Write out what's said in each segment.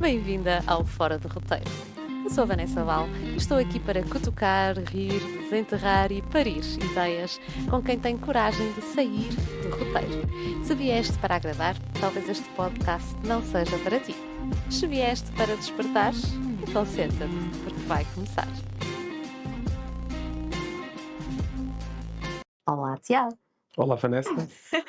Bem-vinda ao Fora do Roteiro. Eu sou a Vanessa Val e estou aqui para cutucar, rir, desenterrar e parir ideias com quem tem coragem de sair do roteiro. Se vieste para agradar, talvez este podcast não seja para ti. Se vieste para despertar, então senta-te, porque vai começar. Olá, Tiago. Olá, Vanessa.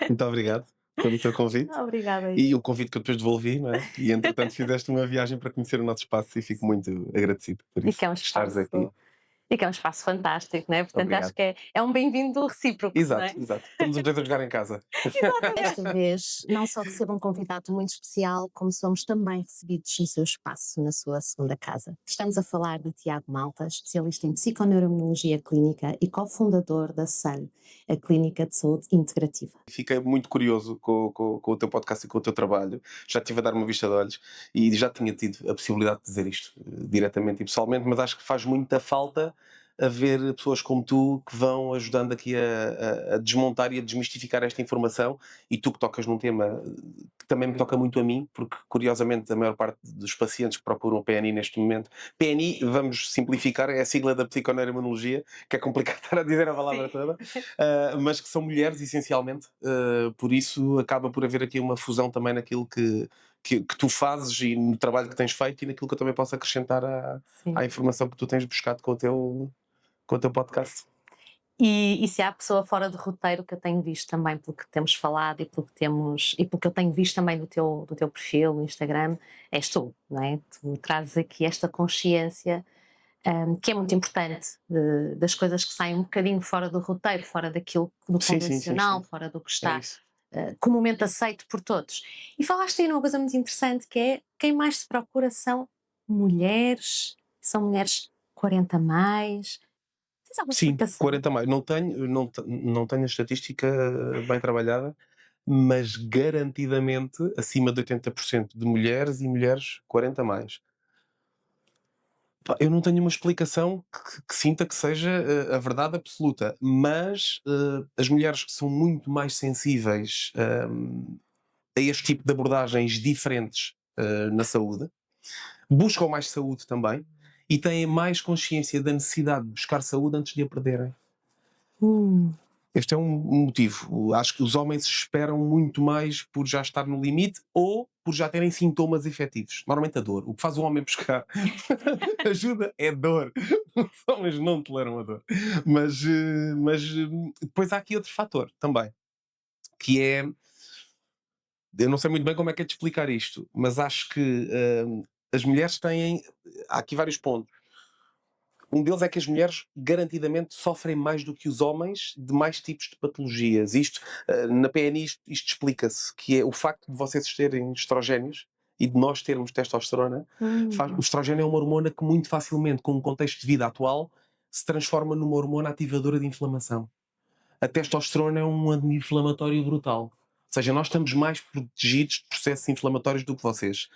Muito obrigado pelo teu convite. Obrigada. E o convite que eu depois devolvi, não é? E entretanto fizeste uma viagem para conhecer o nosso espaço e fico muito agradecido por isso. E que é um estares espaço, aqui. e que é um espaço fantástico, não é? Portanto, Obrigado. acho que é um bem-vindo recíproco, não é? Exato. Estamos os dois a jogar em casa. Desta vez, não só recebo um convidado muito especial, como somos também recebidos no seu espaço, na sua segunda casa. Estamos a falar de Tiago Malta, especialista em psiconeuroimunologia clínica e cofundador da SAN, a Clínica de Saúde Integrativa. Fiquei muito curioso com o teu podcast e com o teu trabalho. Já estive a dar uma vista de olhos e já tinha tido a possibilidade de dizer isto diretamente e pessoalmente, mas acho que faz muita falta haver pessoas como tu que vão ajudando aqui a desmontar e a desmistificar esta informação, e tu que tocas num tema que também me toca muito a mim, porque curiosamente a maior parte dos pacientes que procuram o PNI neste momento, PNI, vamos simplificar, é a sigla da psiconeuroimunologia, que é complicado estar a dizer a palavra toda, mas que são mulheres essencialmente, por isso acaba por haver aqui uma fusão também naquilo que tu fazes e no trabalho que tens feito e naquilo que eu também posso acrescentar à informação que tu tens buscado com o teu podcast. E se há pessoa fora do roteiro que eu tenho visto também pelo que temos falado e pelo que eu tenho visto também do teu perfil no Instagram, és tu, não é? Tu trazes aqui esta consciência que é muito importante das coisas que saem um bocadinho fora do roteiro, fora daquilo do convencional, fora do que está comumente aceito por todos. E falaste aí numa coisa muito interessante, que é quem mais se procura são mulheres 40 mais. Sim, 40 mais. Não tenho a estatística bem trabalhada, mas garantidamente acima de 80% de mulheres e mulheres 40 mais. Eu não tenho uma explicação que sinta que seja a verdade absoluta, mas as mulheres que são muito mais sensíveis a este tipo de abordagens diferentes na saúde, buscam mais saúde também e têm mais consciência da necessidade de buscar saúde antes de a perderem. Este é um motivo. Acho que os homens esperam muito mais por já estar no limite ou por já terem sintomas efetivos. Normalmente a dor. O que faz o homem buscar ajuda é dor. Os homens não toleram a dor. Mas depois há aqui outro fator também, que é... Eu não sei muito bem como é que é de explicar isto, mas acho que as mulheres têm... Há aqui vários pontos. Um deles é que as mulheres garantidamente sofrem mais do que os homens de mais tipos de patologias. Isto, na PNI, isto explica-se, que é o facto de vocês terem estrogénios e de nós termos testosterona. O estrogênio é uma hormona que muito facilmente, com o contexto de vida atual, se transforma numa hormona ativadora de inflamação. A testosterona é um anti-inflamatório brutal. Ou seja, nós estamos mais protegidos de processos inflamatórios do que vocês.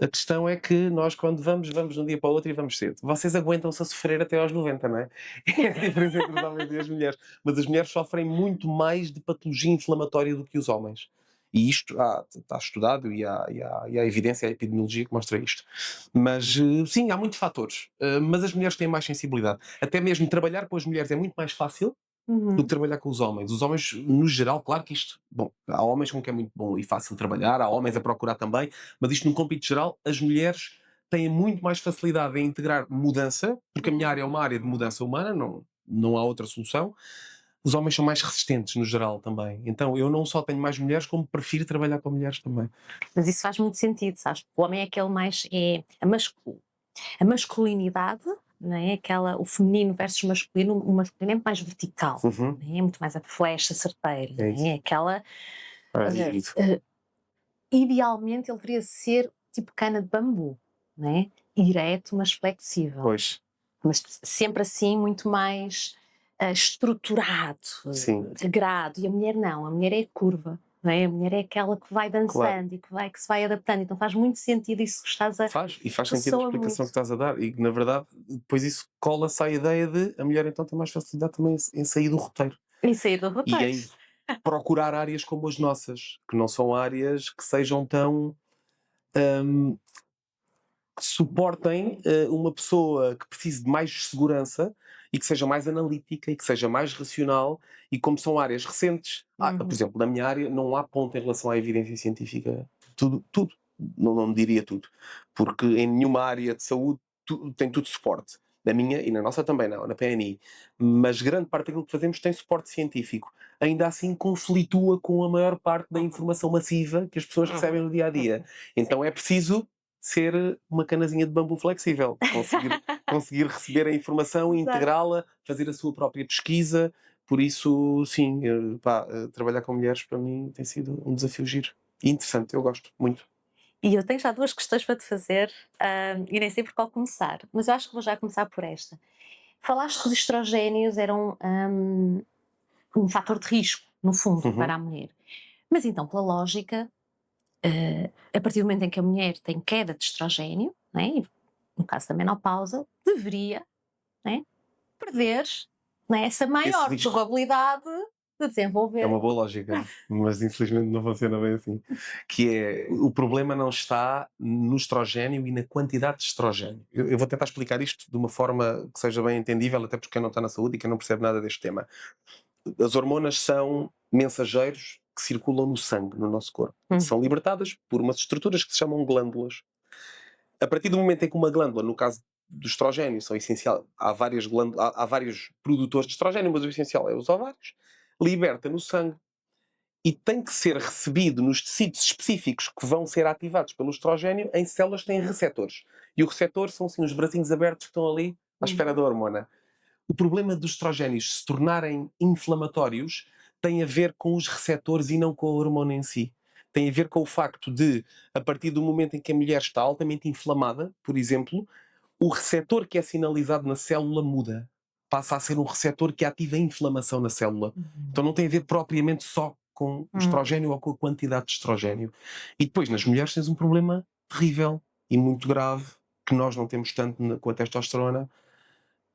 A questão é que nós, quando vamos de um dia para o outro e vamos cedo. Vocês aguentam-se a sofrer até aos 90, não é? É a diferença entre os homens e as mulheres. Mas as mulheres sofrem muito mais de patologia inflamatória do que os homens. E isto está estudado e há evidência, há epidemiologia que mostra isto. Mas sim, há muitos fatores. Mas as mulheres têm mais sensibilidade. Até mesmo trabalhar com as mulheres é muito mais fácil do que trabalhar com os homens. Os homens, no geral, claro que isto... Bom, há homens com que é muito bom e fácil trabalhar, há homens a procurar também, mas isto num cômpito geral, as mulheres têm muito mais facilidade em integrar mudança, porque a minha área é uma área de mudança humana, não há outra solução. Os homens são mais resistentes, no geral, também. Então, eu não só tenho mais mulheres, como prefiro trabalhar com mulheres também. Mas isso faz muito sentido, sabes? O homem é aquele mais... a masculinidade... Não é? O feminino versus masculino, o masculino é muito mais vertical, não é? É muito mais a flecha certeira, não é? Aquela... idealmente ele deveria ser tipo cana de bambu, não é? Direto, mas flexível. Pois. Mas sempre assim muito mais estruturado, regrado. E a mulher não, a mulher é curva. Não é? A mulher é aquela que vai dançando e que se vai adaptando, então faz muito sentido isso que estás a... Faz sentido a explicação que estás a dar, e na verdade depois isso cola-se à ideia de a mulher então tem mais facilidade também em sair do roteiro. Em sair do roteiro. E em procurar áreas como as nossas, que não são áreas que sejam tão que suportem uma pessoa que precise de mais segurança e que seja mais analítica e que seja mais racional, e como são áreas recentes, por exemplo, na minha área não há ponto em relação à evidência científica, tudo, não diria tudo, porque em nenhuma área de saúde tem tudo suporte. Na minha e na nossa também não, na PNI. Mas grande parte daquilo que fazemos tem suporte científico. Ainda assim conflitua com a maior parte da informação massiva que as pessoas recebem no dia-a-dia. Então é preciso ser uma canazinha de bambu flexível. Conseguir receber a informação, integrá-la, fazer a sua própria pesquisa. Por isso, sim, trabalhar com mulheres para mim tem sido um desafio giro. E interessante, eu gosto muito. E eu tenho já 2 questões para te fazer, e nem sei por qual começar, mas eu acho que vou já começar por esta. Falaste que os estrogénios eram um fator de risco, no fundo, para a mulher. Mas então, pela lógica, a partir do momento em que a mulher tem queda de estrogénio, né, no caso da menopausa, deveria, né, perder, né, essa maior probabilidade de desenvolver. É uma boa lógica, mas infelizmente não funciona bem assim. Que é, o problema não está no estrogénio e na quantidade de estrogénio. Eu vou tentar explicar isto de uma forma que seja bem entendível, até porque quem não está na saúde e quem não percebe nada deste tema. As hormonas são mensageiros que circulam no sangue, no nosso corpo. São libertadas por umas estruturas que se chamam glândulas. A partir do momento em que uma glândula, no caso do estrogénio, são essencial, há vários produtores de estrogénio, mas o essencial é os ovários, liberta no sangue e tem que ser recebido nos tecidos específicos que vão ser ativados pelo estrogénio em células que têm receptores. E o receptor são assim, os bracinhos abertos que estão ali à espera da hormona. O problema dos estrogénios se tornarem inflamatórios tem a ver com os receptores e não com a hormona em si. Tem a ver com o facto de, a partir do momento em que a mulher está altamente inflamada, por exemplo, o receptor que é sinalizado na célula muda. Passa a ser um receptor que ativa a inflamação na célula. Então não tem a ver propriamente só com o estrogénio ou com a quantidade de estrogénio. E depois, nas mulheres, tens um problema terrível e muito grave, que nós não temos tanto com a testosterona,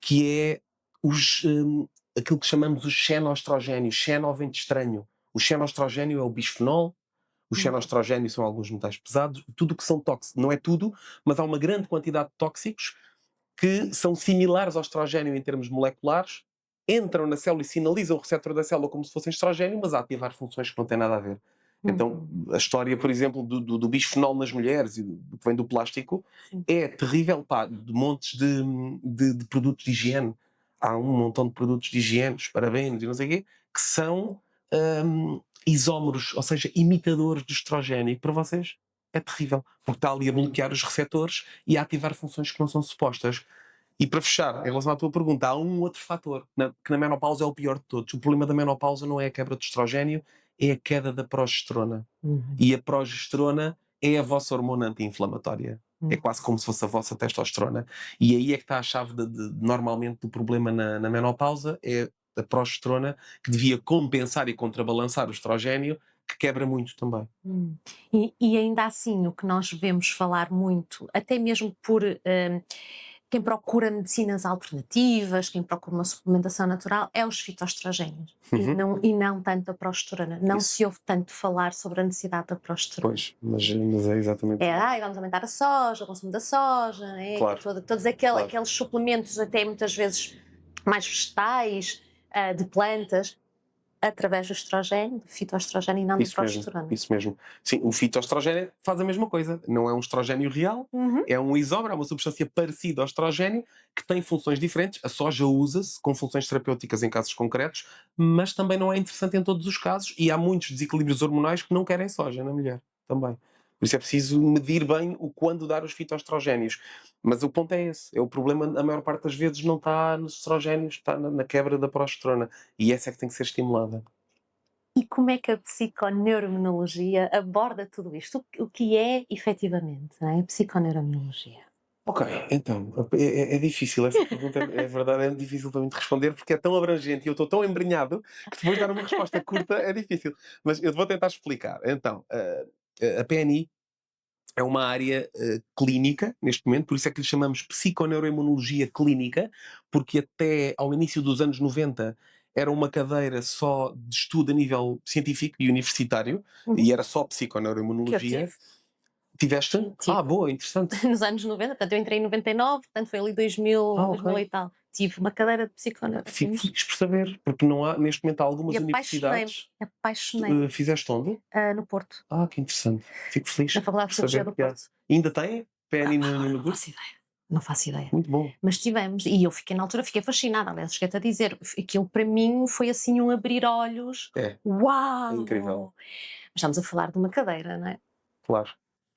que é aquilo que chamamos os xenoestrogénios. Xeno vem de estranho. O xenoestrogénio é o bisfenol, o xenoestrogénio são alguns metais pesados, tudo o que são tóxicos. Não é tudo, mas há uma grande quantidade de tóxicos que são similares ao estrogénio em termos moleculares, entram na célula e sinalizam o receptor da célula como se fossem estrogénio, mas a ativar funções que não têm nada a ver. Então, a história, por exemplo, do bisfenol nas mulheres e do que vem do plástico é terrível, de montes de produtos de higiene. Há um montão de produtos de higiene, os parabéns e não sei o quê, que são isómeros, ou seja, imitadores do estrogénio. E para vocês é terrível, porque está ali a bloquear os receptores e a ativar funções que não são supostas. E para fechar, em relação à tua pergunta, há um outro fator, que na menopausa é o pior de todos. O problema da menopausa não é a quebra do estrogénio, é a queda da progesterona. E a progesterona é a vossa hormona anti-inflamatória. É quase como se fosse a vossa testosterona. E aí é que está a chave normalmente do problema na menopausa, é a progesterona, que devia compensar e contrabalançar o estrogénio, que quebra muito também. E ainda assim, o que nós vemos falar muito, até mesmo por quem procura medicinas alternativas, quem procura uma suplementação natural, é os fitoestrogénios. E não tanto a progesterona. Não se ouve tanto falar sobre a necessidade da progesterona. Pois, mas é exatamente isso. Vamos aumentar a soja, o consumo da soja, Claro. Todos aqueles suplementos, até muitas vezes mais vegetais, de plantas, através do estrogénio, do fitoestrogénio e não da progesterona. Isso mesmo. Sim, o fitoestrogénio faz a mesma coisa. Não é um estrogénio real, é um isómero, é uma substância parecida ao estrogénio, que tem funções diferentes. A soja usa-se com funções terapêuticas em casos concretos, mas também não é interessante em todos os casos, e há muitos desequilíbrios hormonais que não querem soja na mulher também. Por isso é preciso medir bem o quando dar os fitoestrogénios. Mas o ponto é esse. É o problema, a maior parte das vezes, não está nos estrogénios, está na quebra da progesterona. E essa é que tem que ser estimulada. E como é que a psiconeuroimunologia aborda tudo isto? O que é, efetivamente, não é? A psiconeuroimunologia? Ok, então, é difícil essa pergunta, é verdade, é difícil para mim de responder, porque é tão abrangente e eu estou tão embrenhado que depois dar uma resposta curta é difícil. Mas eu vou tentar explicar. Então, a PNI é uma área clínica, neste momento, por isso é que lhe chamamos psiconeuroimunologia clínica, porque até ao início dos anos 90 era uma cadeira só de estudo a nível científico e universitário, e era só psiconeuroimunologia. Tiveste? Tive. Boa, interessante. Nos anos 90, portanto eu entrei em 99, portanto foi ali 2000, Ok. 2000 e tal. Tive uma cadeira de psicoanálise. Fico feliz por saber, porque não há, neste momento, há algumas E apaixonei-me, universidades. apaixonei-me Fizeste onde? no Porto, Que interessante. Fico feliz na Faculdade por de Sociologia saber do que há. Porto. Ainda tem PNI no Não curso? faço ideia, não faço ideia. Muito bom. Mas tivemos, e eu fiquei na altura, fiquei fascinada, aliás, esqueci-te a dizer, aquilo para mim foi assim um abrir olhos. É Uau! incrível. Mas estamos a falar de uma cadeira, não é? Claro.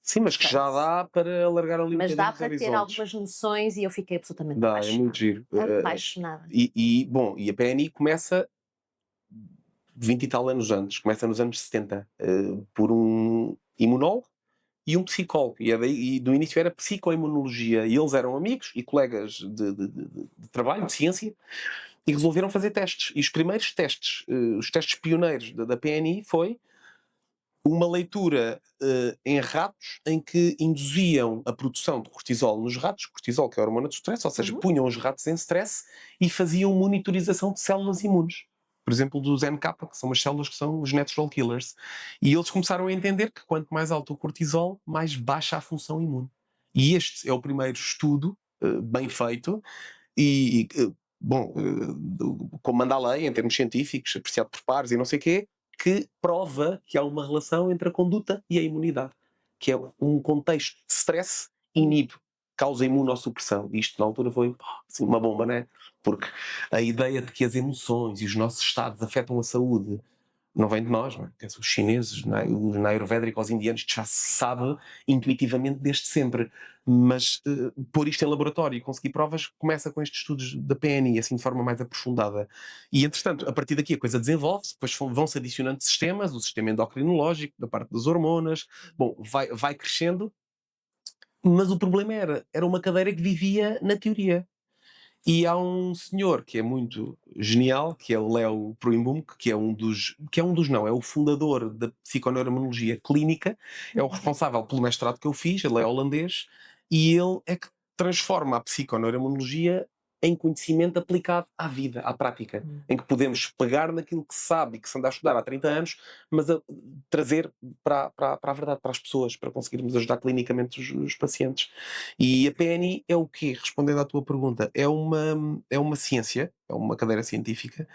Sim, mas que já dá para alargar ali um Mas bocadinho dá os para ter horizontes. algumas noções e eu fiquei absolutamente Dá, é apaixonada. muito giro. Apaixonada. Bom, e a PNI começa 20 e tal anos antes, começa nos anos 70, por um imunólogo e um psicólogo. E do início era psicoimunologia. E eles eram amigos e colegas de trabalho, de ciência, e resolveram fazer testes. E os primeiros testes, os testes pioneiros da PNI, foi uma leitura em ratos em que induziam a produção de cortisol nos ratos, cortisol que é a hormona do stress, ou seja, punham os ratos em stress e faziam monitorização de células imunes. Por exemplo, dos NK, que são as células que são os natural killers. E eles começaram a entender que quanto mais alto o cortisol, mais baixa a função imune. E este é o primeiro estudo bem feito bom, como manda a lei, em termos científicos, apreciado por pares e não sei o quê, que prova que há uma relação entre a conduta e a imunidade, que é um contexto de stress inibe, causa imunossupressão. E isto na altura foi assim, uma bomba, né? Porque a ideia de que as emoções e os nossos estados afetam a saúde não vem de nós, não é? Os chineses, não é? Os na Ayurvédica, os indianos, já se sabe intuitivamente desde sempre. Mas pôr isto em laboratório e conseguir provas começa com estes estudos da PNI, assim de forma mais aprofundada. E entretanto, a partir daqui a coisa desenvolve-se, depois vão-se adicionando sistemas, o sistema endocrinológico, da parte das hormonas, bom, vai crescendo, mas o problema era uma cadeira que vivia na teoria. E há um senhor que é muito genial, que é o Leo Pruimbum, que é não, é o fundador da psiconeuroimunologia clínica, é o responsável pelo mestrado que eu fiz, ele é holandês, e ele é que transforma a psiconeuroimunologia em conhecimento aplicado à vida, à prática, em que podemos pegar naquilo que se sabe e que se anda a estudar há 30 anos, mas trazer para a verdade, para as pessoas, para conseguirmos ajudar clinicamente os pacientes. E a PNI é o quê? Respondendo à tua pergunta, é uma ciência, é uma cadeira científica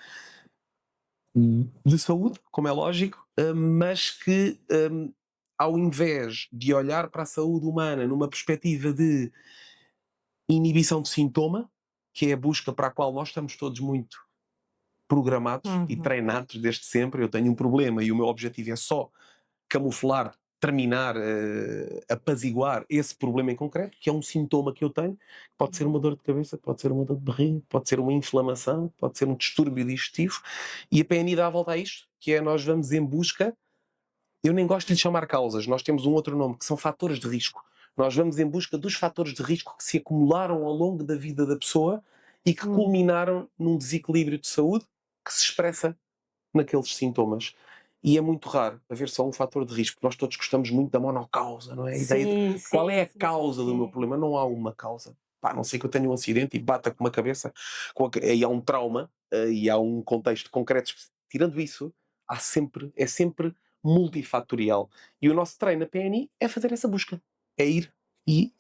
de saúde, como é lógico, mas que ao invés de olhar para a saúde humana numa perspectiva de inibição de sintoma, que é a busca para a qual nós estamos todos muito programados e treinados desde sempre. Eu tenho um problema e o meu objetivo é só camuflar, terminar, apaziguar esse problema em concreto, que é um sintoma que eu tenho. Pode ser uma dor de cabeça, pode ser uma dor de barriga, pode ser uma inflamação, pode ser um distúrbio digestivo. E a PNI dá a volta a isto, que é nós vamos em busca. Eu nem gosto de lhe chamar causas, nós temos um outro nome, que são fatores de risco. Nós vamos em busca dos fatores de risco que se acumularam ao longo da vida da pessoa e que culminaram num desequilíbrio de saúde que se expressa naqueles sintomas. E é muito raro haver só um fator de risco, porque nós todos gostamos muito da monocausa, não é? A ideia de qual é a causa do meu problema? Não há uma causa. A não ser que eu tenha um acidente e bata com uma cabeça, aí há um trauma, e há um contexto concreto. Tirando isso, é sempre multifatorial. E o nosso treino na PNI é fazer essa busca. É ir e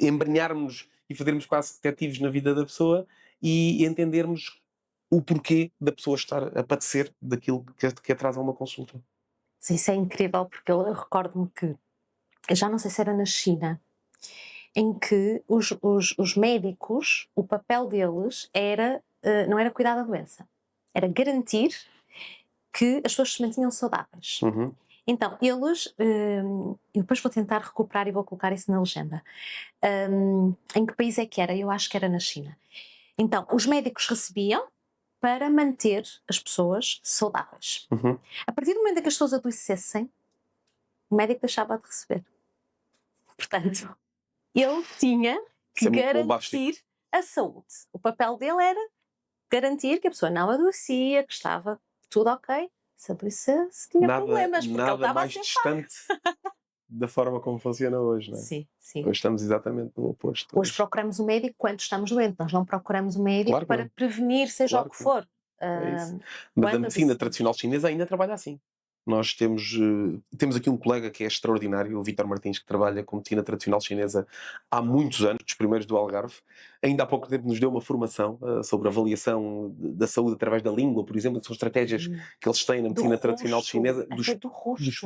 embrenharmos e fazermos quase detetives na vida da pessoa e entendermos o porquê da pessoa estar a padecer daquilo que atrasa uma consulta. Sim, isso é incrível, porque eu recordo-me que, eu já não sei se era na China, em que os médicos, o papel deles era, não era cuidar da doença, era garantir que as pessoas se mantinham saudáveis. Então, eles, eu depois vou tentar recuperar e vou colocar isso na legenda. Em que país é que era? Eu acho que era na China. Então, os médicos recebiam para manter as pessoas saudáveis. A partir do momento em que as pessoas adoecessem, o médico deixava de receber. Portanto, ele tinha que garantir a saúde. O papel dele era garantir que a pessoa não adoecia, que estava tudo ok. Se adoecesse, tinha problemas, porque ele estava mais distante da forma como funciona hoje, não é? Sim. Hoje estamos exatamente no oposto. Hoje procuramos o médico quando estamos doentes, nós não procuramos o médico para prevenir seja o que for. É isso. Mas a medicina tradicional chinesa ainda trabalha assim. Nós temos aqui um colega que é extraordinário, o Vítor Martins, que trabalha com medicina tradicional chinesa há muitos anos, dos primeiros do Algarve. Ainda há pouco tempo nos deu uma formação sobre avaliação da saúde através da língua, por exemplo, que são estratégias que eles têm na medicina tradicional chinesa, dos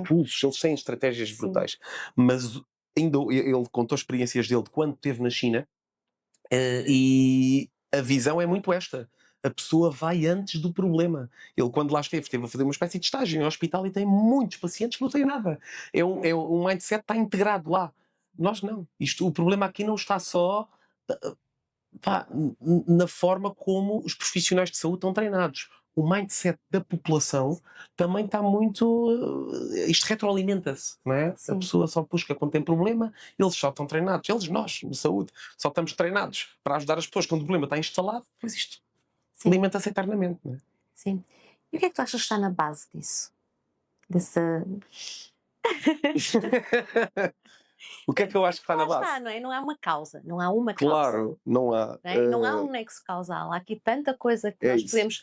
pulsos, eles têm estratégias brutais. Mas ainda ele contou experiências dele de quando esteve na China, e a visão é muito esta. A pessoa vai antes do problema. Ele, quando lá esteve a fazer uma espécie de estágio em hospital e tem muitos pacientes que não têm nada. Um mindset está integrado lá. Nós não. O problema aqui não está só pá, na forma como os profissionais de saúde estão treinados. O mindset da população também está muito. Isto retroalimenta-se, não é? Sim. A pessoa só busca quando tem problema, eles só estão treinados. Nós, de saúde, só estamos treinados para ajudar as pessoas quando o problema está instalado, pois isto Sim. alimenta-se eternamente, não é? Sim. E o que é que tu achas que está na base disso? O que é que eu acho que está na base? Está, não é? Não há uma causa, não há uma causa. Claro, não há. Não, é? Não há um nexo causal. Há aqui tanta coisa que nós isso. podemos,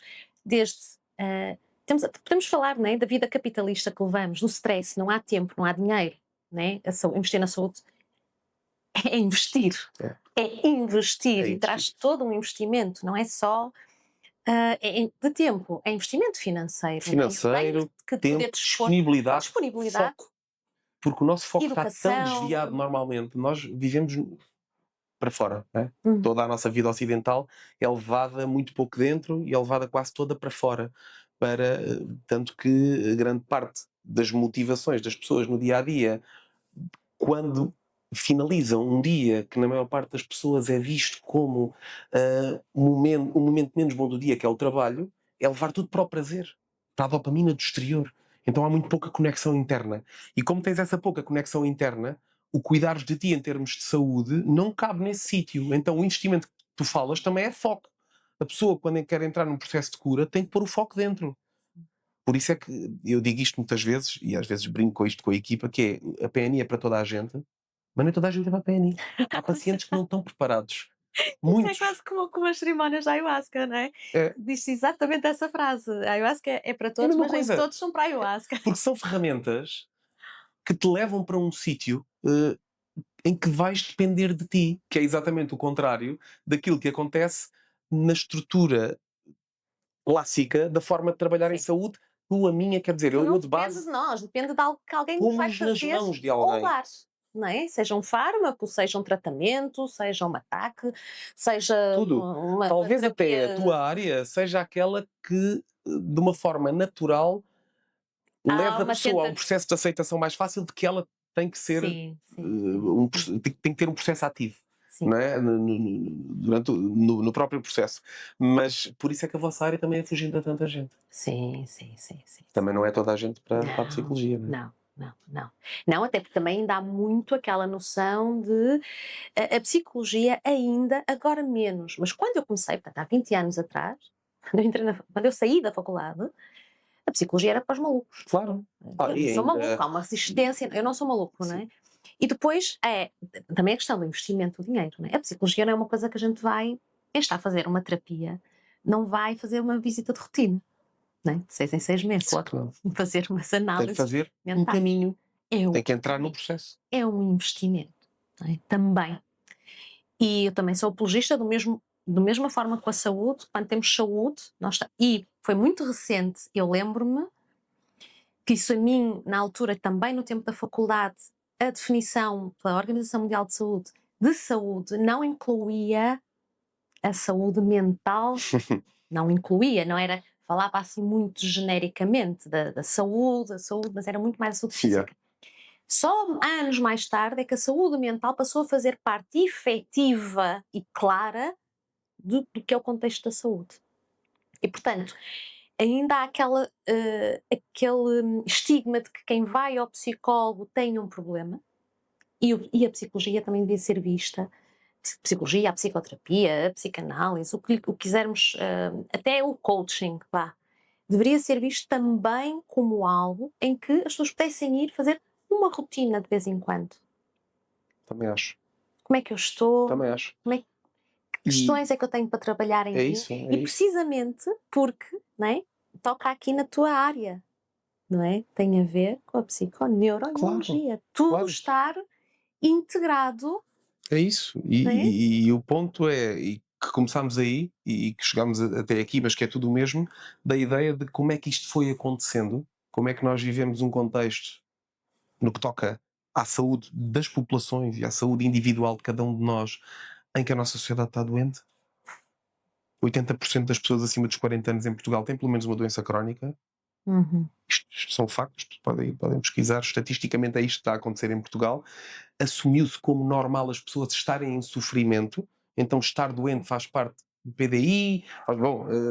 podemos falar, não é, da vida capitalista que levamos, do stress, não há tempo, não há dinheiro, não é? Investir na saúde é investir. É investir e traz todo um investimento, não é só de tempo, é investimento financeiro. Que tempo, disponibilidade, foco. Porque o nosso foco está tão desviado normalmente. Nós vivemos para fora, não é? Toda a nossa vida ocidental é levada muito pouco dentro e é levada quase toda para fora. Tanto que grande parte das motivações das pessoas no dia-a-dia, quando finalizam um dia que na maior parte das pessoas é visto como um momento menos bom do dia, que é o trabalho, é levar tudo para o prazer, para a dopamina do exterior. Então há muito pouca conexão interna. E como tens essa pouca conexão interna, o cuidares de ti em termos de saúde não cabe nesse sítio. Então o investimento que tu falas também é foco. A pessoa, quando quer entrar num processo de cura, tem que pôr o foco dentro. Por isso é que eu digo isto muitas vezes, e às vezes brinco com isto com a equipa, que é: a PNI é para toda a gente, mas nem toda a gente vai para a PNI. Há pacientes que não estão preparados. Muitos. Isso é quase como as cerimónias da ayahuasca, não é? Diz exatamente essa frase. A ayahuasca é para todos, mas nem todos são para a ayahuasca. Porque são ferramentas que te levam para um sítio em que vais depender de ti, que é exatamente o contrário daquilo que acontece na estrutura clássica da forma de trabalhar em saúde. A minha, quer dizer, eu de base... Depende de nós, depende de algo que alguém nos vai fazer nas mãos de alguém. ou dar. Não é? Seja um fármaco, seja um tratamento, seja um ataque, seja tudo. Talvez até a tua área seja aquela que, de uma forma natural, leva a pessoa a um processo de aceitação mais fácil, de que ela tem que ser tem que ter um processo ativo. Não é? No próprio processo. Mas por isso é que a vossa área também é fugindo a tanta gente. Sim. Também não é toda a gente para a psicologia, não é? Não, até porque também ainda há muito aquela noção de a psicologia ainda, agora menos, mas quando eu comecei, portanto, há 20 anos atrás, quando eu saí da faculdade, a psicologia era para os malucos. Claro. Eu sou maluco, há uma resistência, eu não sou maluco, não é? E depois também a questão do investimento do dinheiro, não é? A psicologia não é uma coisa que a gente vai, está a fazer uma terapia, não vai fazer uma visita de rotina. Não é? De 6 em 6 meses. Claro que não. Fazer umas análises. Tem que fazer um caminho. Tem que entrar no processo. É um investimento. Não é? Também. E eu também sou apologista da mesma forma com a saúde. Quando temos saúde, e foi muito recente, eu lembro-me que isso a mim, na altura, também no tempo da faculdade, a definição pela Organização Mundial de Saúde de saúde não incluía a saúde mental. Não incluía, não era... Falava assim muito genericamente da saúde, mas era muito mais a saúde física. Só anos mais tarde é que a saúde mental passou a fazer parte efetiva e clara do que é o contexto da saúde. E, portanto, ainda há aquele estigma de que quem vai ao psicólogo tem um problema, e a psicologia também devia ser vista, a psicologia, a psicoterapia, a psicanálise, o que quisermos, até o coaching, deveria ser visto também como algo em que as pessoas pudessem ir fazer uma rotina de vez em quando. Também acho. Como é que eu estou? Também acho. Que questões é que eu tenho para trabalhar em mim? Isso. Precisamente porque, não é? Toca aqui na tua área não é? Tem a ver com a psiconeuroimunologia. Tudo claro. estar integrado. É isso. Não é? E o ponto é, e que começámos aí, e que chegámos até aqui, mas que é tudo o mesmo, da ideia de como é que isto foi acontecendo, como é que nós vivemos um contexto no que toca à saúde das populações e à saúde individual de cada um de nós, em que a nossa sociedade está doente. 80% das pessoas acima dos 40 anos em Portugal têm pelo menos uma doença crónica. Uhum. Isto são factos, podem pesquisar, estatisticamente é isto que está a acontecer em Portugal. Assumiu-se como normal as pessoas estarem em sofrimento, então estar doente faz parte do PDI,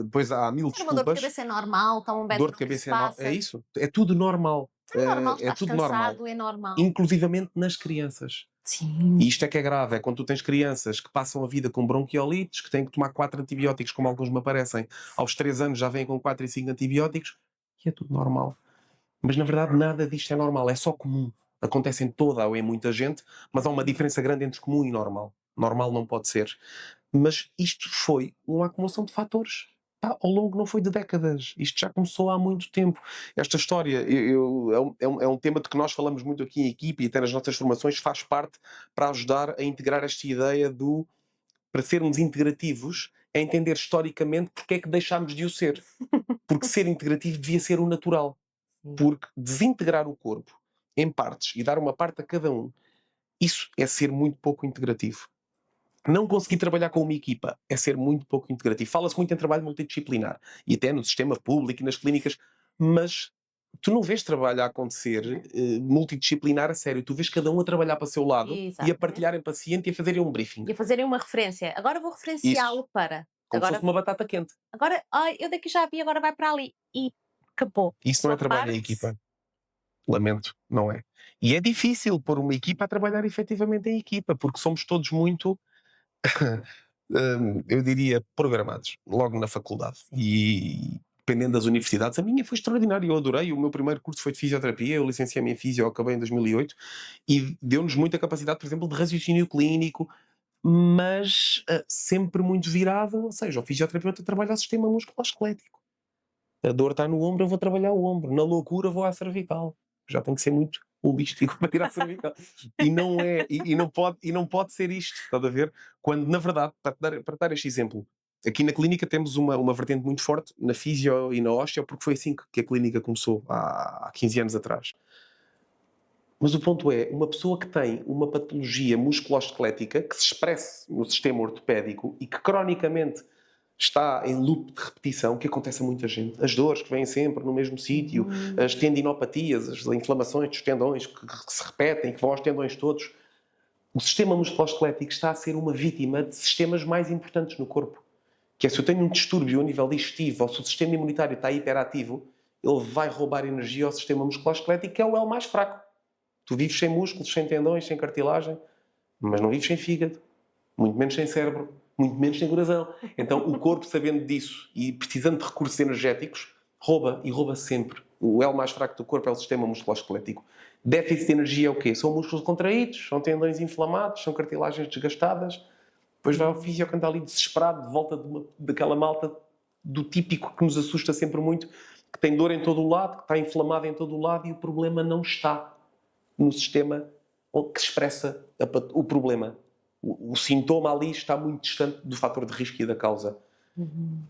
depois há mil Ter uma dor de desculpas. cabeça é normal, está um Dor de cabeça é isso, é tudo normal. É normal, É estás tudo normal, cansado, é normal. inclusivamente nas crianças. Sim. E isto é que é grave, é quando tu tens crianças que passam a vida com bronquiolites, que têm que tomar 4 antibióticos, como alguns me aparecem, aos 3 anos já vêm com 4 e 5 antibióticos, e é tudo normal. Mas na verdade nada disto é normal, é só comum. Acontece em toda ou em muita gente, mas há uma diferença grande entre comum e normal. Normal não pode ser. Mas isto foi uma acumulação de fatores. Ao longo não foi de décadas. Isto já começou há muito tempo. Esta história é um tema de que nós falamos muito aqui em equipe e até nas nossas formações, faz parte para ajudar a integrar esta ideia para sermos integrativos, é entender historicamente porque é que deixámos de o ser. Porque ser integrativo devia ser o natural. Porque desintegrar o corpo em partes e dar uma parte a cada um, isso é ser muito pouco integrativo. Não conseguir trabalhar com uma equipa é ser muito pouco integrativo. Fala-se muito em trabalho multidisciplinar e até no sistema público e nas clínicas, mas tu não vês trabalho a acontecer multidisciplinar a sério. Tu vês cada um a trabalhar para o seu lado e a partilharem paciente e a fazerem um briefing. E a fazerem uma referência. Agora vou referenciá-lo para... Como agora se fosse uma batata quente. Agora, eu daqui já vi, agora vai para ali. E acabou. Isso não é trabalho em equipa. Lamento, não é. E é difícil pôr uma equipa a trabalhar efetivamente em equipa, porque somos todos muito, eu diria, programados, logo na faculdade. E dependendo das universidades, a minha foi extraordinária, eu adorei. O meu primeiro curso foi de fisioterapia, eu licenciei-me em fisio, acabei em 2008, e deu-nos muita capacidade, por exemplo, de raciocínio clínico, mas sempre muito virado, ou seja, o fisioterapeuta trabalha o sistema musculoesquelético. A dor está no ombro, eu vou trabalhar o ombro. Na loucura, vou à cervical. Já tem que ser muito holístico para tirar a cervical. E não é, e não pode ser isto, estás a ver? Quando, na verdade, para dar este exemplo, aqui na clínica temos uma vertente muito forte na fisio e na ósteo, porque foi assim que a clínica começou, há 15 anos atrás. Mas o ponto é, uma pessoa que tem uma patologia musculoesquelética que se expresse no sistema ortopédico e que cronicamente está em loop de repetição, que acontece a muita gente. As dores que vêm sempre no mesmo sítio, as tendinopatias, as inflamações dos tendões que se repetem, que vão aos tendões todos. O sistema musculoesquelético está a ser uma vítima de sistemas mais importantes no corpo. Que é, se eu tenho um distúrbio a nível digestivo ou se o sistema imunitário está hiperativo, ele vai roubar energia ao sistema musculoesquelético, que é o elo mais fraco. Tu vives sem músculos, sem tendões, sem cartilagem, mas não vives sem fígado, muito menos sem cérebro, muito menos sem coração. Então o corpo, sabendo disso e precisando de recursos energéticos, rouba e rouba sempre. O elo mais fraco do corpo é o sistema musculoesquelético. Déficit de energia é o quê? São músculos contraídos, são tendões inflamados, são cartilagens desgastadas. Depois vai ao físio que anda ali desesperado, de volta daquela malta do típico que nos assusta sempre muito, que tem dor em todo o lado, que está inflamado em todo o lado, e o problema não está no sistema que expressa o problema. O sintoma ali está muito distante do fator de risco e da causa.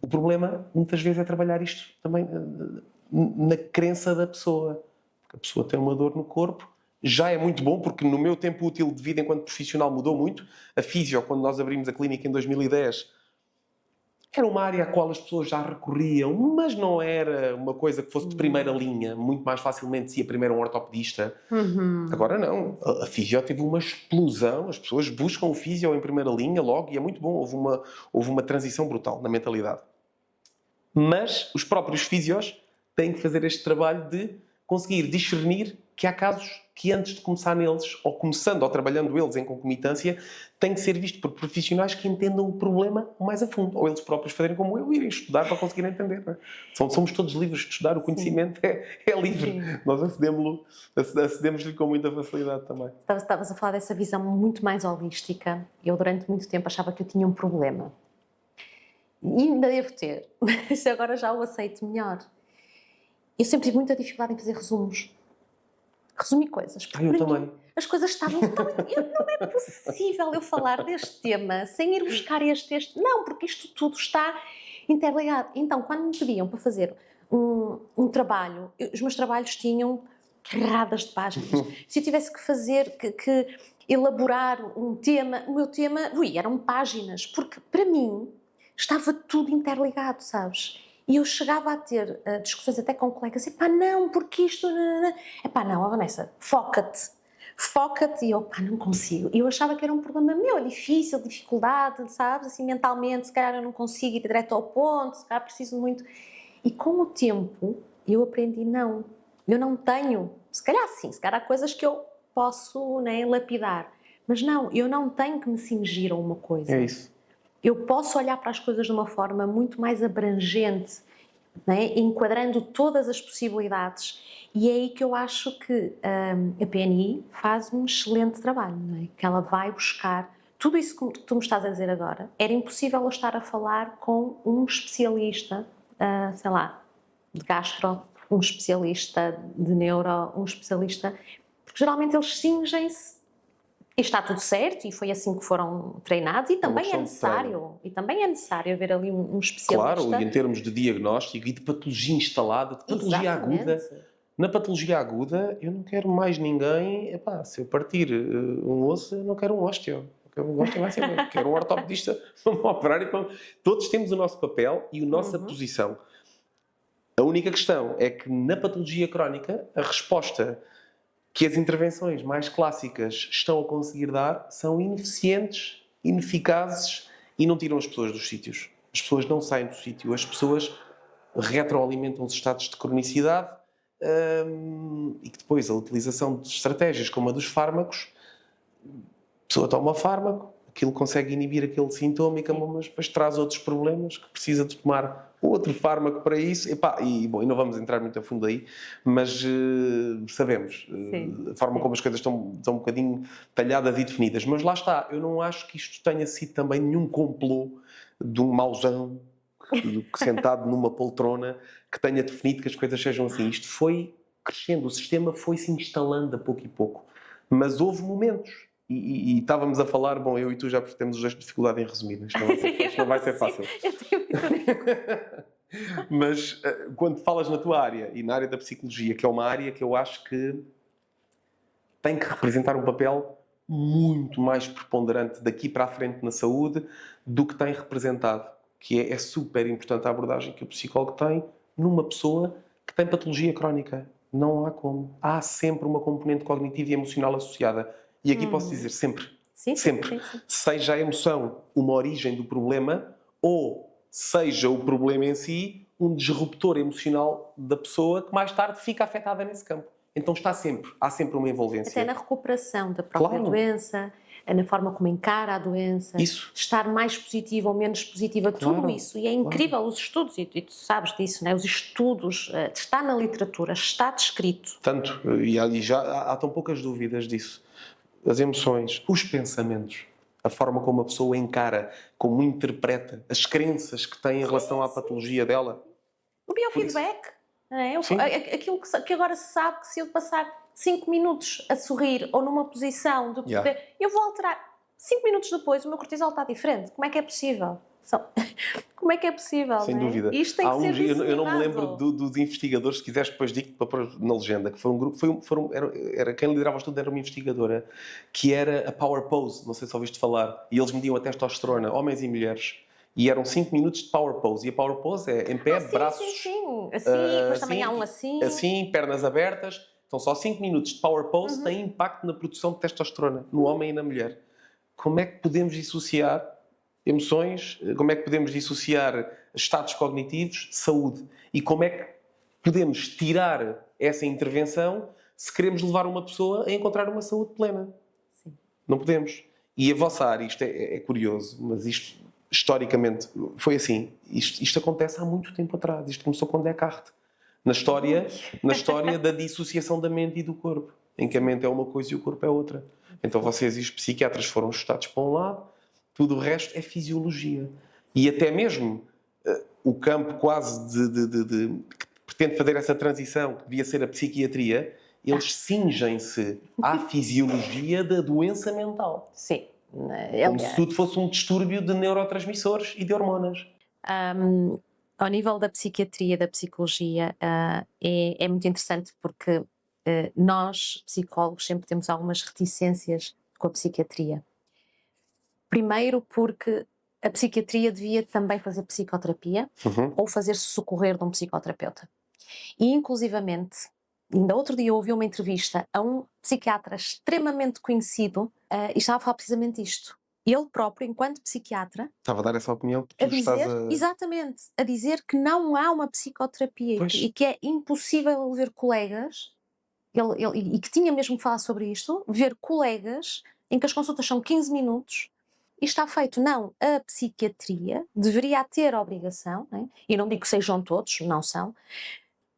O problema, muitas vezes, é trabalhar isto também na crença da pessoa. Porque a pessoa tem uma dor no corpo, já é muito bom, porque no meu tempo útil de vida enquanto profissional mudou muito. A fisio, quando nós abrimos a clínica em 2010, era uma área à qual as pessoas já recorriam, mas não era uma coisa que fosse de primeira linha. Muito mais facilmente se ia primeiro um ortopedista. Agora não. A fisio teve uma explosão. As pessoas buscam o fisio em primeira linha logo e é muito bom. Houve uma transição brutal na mentalidade. Mas os próprios fisios têm que fazer este trabalho de conseguir discernir que há casos que antes de começar neles, ou começando ou trabalhando eles em concomitância, têm que ser vistos por profissionais que entendam o problema mais a fundo. Ou eles próprios fazerem como eu, irem estudar para conseguir entender. Não é? Somos todos livres de estudar, o conhecimento é livre. Sim. Nós acedemos-lhe com muita facilidade também. Estavas a falar dessa visão muito mais holística. Eu durante muito tempo achava que eu tinha um problema. E ainda devo ter, mas agora já o aceito melhor. Eu sempre tive muita dificuldade em fazer resumos. Resumir coisas. Eu Para também. mim, as coisas estavam tão... Não é possível eu falar deste tema sem ir buscar este. Não, porque isto tudo está interligado. Então, quando me pediam para fazer um trabalho, os meus trabalhos tinham carradas de páginas. Se eu tivesse que fazer, que elaborar um tema, o meu tema, eram páginas, porque para mim estava tudo interligado, sabes? E eu chegava a ter discussões até com colegas, não, porque isto... não, Vanessa, foca-te, e eu, não consigo. E eu achava que era um problema meu, difícil, dificuldade, sabes? Assim, mentalmente, se calhar eu não consigo ir direto ao ponto, se calhar preciso muito... E com o tempo, eu aprendi, não, eu não tenho, se calhar sim, se calhar há coisas que eu posso, né, lapidar, mas não, eu não tenho que me cingir a uma coisa. É isso. Eu posso olhar para as coisas de uma forma muito mais abrangente, né, enquadrando todas as possibilidades. E é aí que eu acho que a PNI faz um excelente trabalho, não é? Que ela vai buscar tudo isso que tu me estás a dizer agora. Era impossível eu estar a falar com um especialista, sei lá, de gastro, um especialista de neuro, um especialista... Porque geralmente eles cingem-se e está tudo certo, e foi assim que foram treinados, e também é necessário haver ali um especialista. Claro, e em termos de diagnóstico e de patologia instalada, de patologia aguda. Na patologia aguda, eu não quero mais ninguém... se eu partir um osso, eu não quero um ósteo. Um ósteo vai ser bem. Quero um ortopedista para me operar. Todos temos o nosso papel e a nossa posição. A única questão é que na patologia crónica, a resposta que as intervenções mais clássicas estão a conseguir dar são ineficientes, ineficazes e não tiram as pessoas dos sítios. As pessoas não saem do sítio, as pessoas retroalimentam os estados de cronicidade e que depois a utilização de estratégias como a dos fármacos, a pessoa toma o fármaco, aquilo consegue inibir aquele sintoma, mas depois traz outros problemas que precisa de tomar outro fármaco para isso. E não vamos entrar muito a fundo aí, mas sabemos a forma como as coisas estão um bocadinho talhadas e definidas. Mas lá está, eu não acho que isto tenha sido também nenhum complô de um mauzão sentado numa poltrona que tenha definido que as coisas sejam assim. Isto foi crescendo, o sistema foi se instalando a pouco e pouco. Mas houve momentos. E estávamos a falar, eu e tu já temos os dois dificuldade em resumir, isto não vai ser fácil. Mas quando falas na tua área e na área da psicologia, que é uma área que eu acho que tem que representar um papel muito mais preponderante daqui para a frente na saúde do que tem representado, que é super importante a abordagem que o psicólogo tem numa pessoa que tem patologia crónica. Não há como. Há sempre uma componente cognitiva e emocional associada. E aqui posso dizer sempre. Sempre. Sim. Seja a emoção uma origem do problema ou seja o problema em si um disruptor emocional da pessoa que mais tarde fica afetada nesse campo. Então há sempre uma envolvência. Até na recuperação da própria doença, na forma como encara a doença, estar mais positiva ou menos positiva, tudo isso. E é incrível os estudos, e tu sabes disso, né? Os estudos, está na literatura, está descrito. Tanto, e já há tão poucas dúvidas disso. As emoções, os pensamentos, a forma como a pessoa encara, como interpreta, as crenças que tem em relação à patologia dela. O biofeedback, aquilo que agora se sabe que se eu passar 5 minutos a sorrir ou numa posição de poder, eu vou alterar. 5 minutos depois o meu cortisol está diferente. Como é que é possível? Como é que é possível? Sem dúvida. Isto tem que ser disseminado. Eu não me lembro dos investigadores, se quiseres depois digo para pôr na legenda, que foi um grupo, era quem liderava o estudo era uma investigadora, que era a Power Pose, não sei se ouviste falar, e eles mediam a testosterona, homens e mulheres, e eram 5 minutos de Power Pose, e a Power Pose é em pé, braços... Sim. Depois também há um assim... Assim, pernas abertas, então só 5 minutos de Power Pose têm impacto na produção de testosterona, no homem e na mulher. Como é que podemos dissociar emoções, como é que podemos dissociar estados cognitivos, saúde? E como é que podemos tirar essa intervenção se queremos levar uma pessoa a encontrar uma saúde plena? Sim. Não podemos. E a vossa área, isto é curioso, mas isto historicamente foi assim. Isto acontece há muito tempo atrás. Isto começou com Descartes. Na história da dissociação da mente e do corpo. Em que a mente é uma coisa e o corpo é outra. Então vocês e os psiquiatras foram ajustados para um lado, tudo o resto é fisiologia. E até mesmo o campo quase que pretende fazer essa transição, que devia ser a psiquiatria, eles cingem-se à fisiologia da doença mental. Sim. Como se tudo fosse um distúrbio de neurotransmissores e de hormonas. Ao nível da psiquiatria, da psicologia, é muito interessante porque nós, psicólogos, sempre temos algumas reticências com a psiquiatria. Primeiro porque a psiquiatria devia também fazer psicoterapia ou fazer-se socorrer de um psicoterapeuta. E, inclusivamente, ainda outro dia eu ouvi uma entrevista a um psiquiatra extremamente conhecido e estava a falar precisamente isto. Ele próprio, enquanto psiquiatra, Estava a dar essa opinião que tu a dizer, estás a... exatamente, a dizer que não há uma psicoterapia e que é impossível ele ver colegas, e que tinha mesmo que falar sobre isto, ver colegas em que as consultas são 15 minutos e está feito. Não, a psiquiatria deveria ter a obrigação, né? E não digo que sejam todos, não são,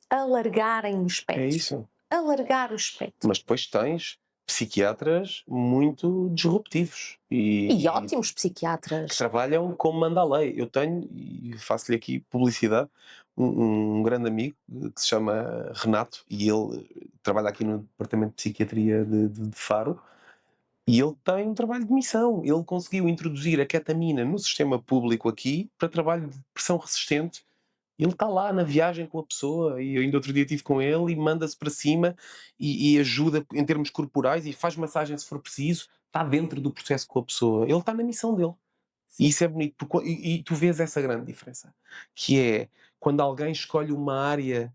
alargarem o espectro. É isso. Alargar o espectro. Mas depois tens psiquiatras muito disruptivos E ótimos que psiquiatras. trabalham como manda a lei. Eu tenho, e faço-lhe aqui publicidade, um grande amigo que se chama Renato, e ele trabalha aqui no departamento de psiquiatria de Faro, e ele tem um trabalho de missão. Ele conseguiu introduzir a ketamina no sistema público aqui para trabalho de depressão resistente. Ele está lá na viagem com a pessoa, e eu ainda outro dia estive com ele, e manda-se para cima e ajuda em termos corporais e faz massagem se for preciso, está dentro do processo com a pessoa. Ele está na missão dele. E isso é bonito, porque, e tu vês essa grande diferença, que é quando alguém escolhe uma área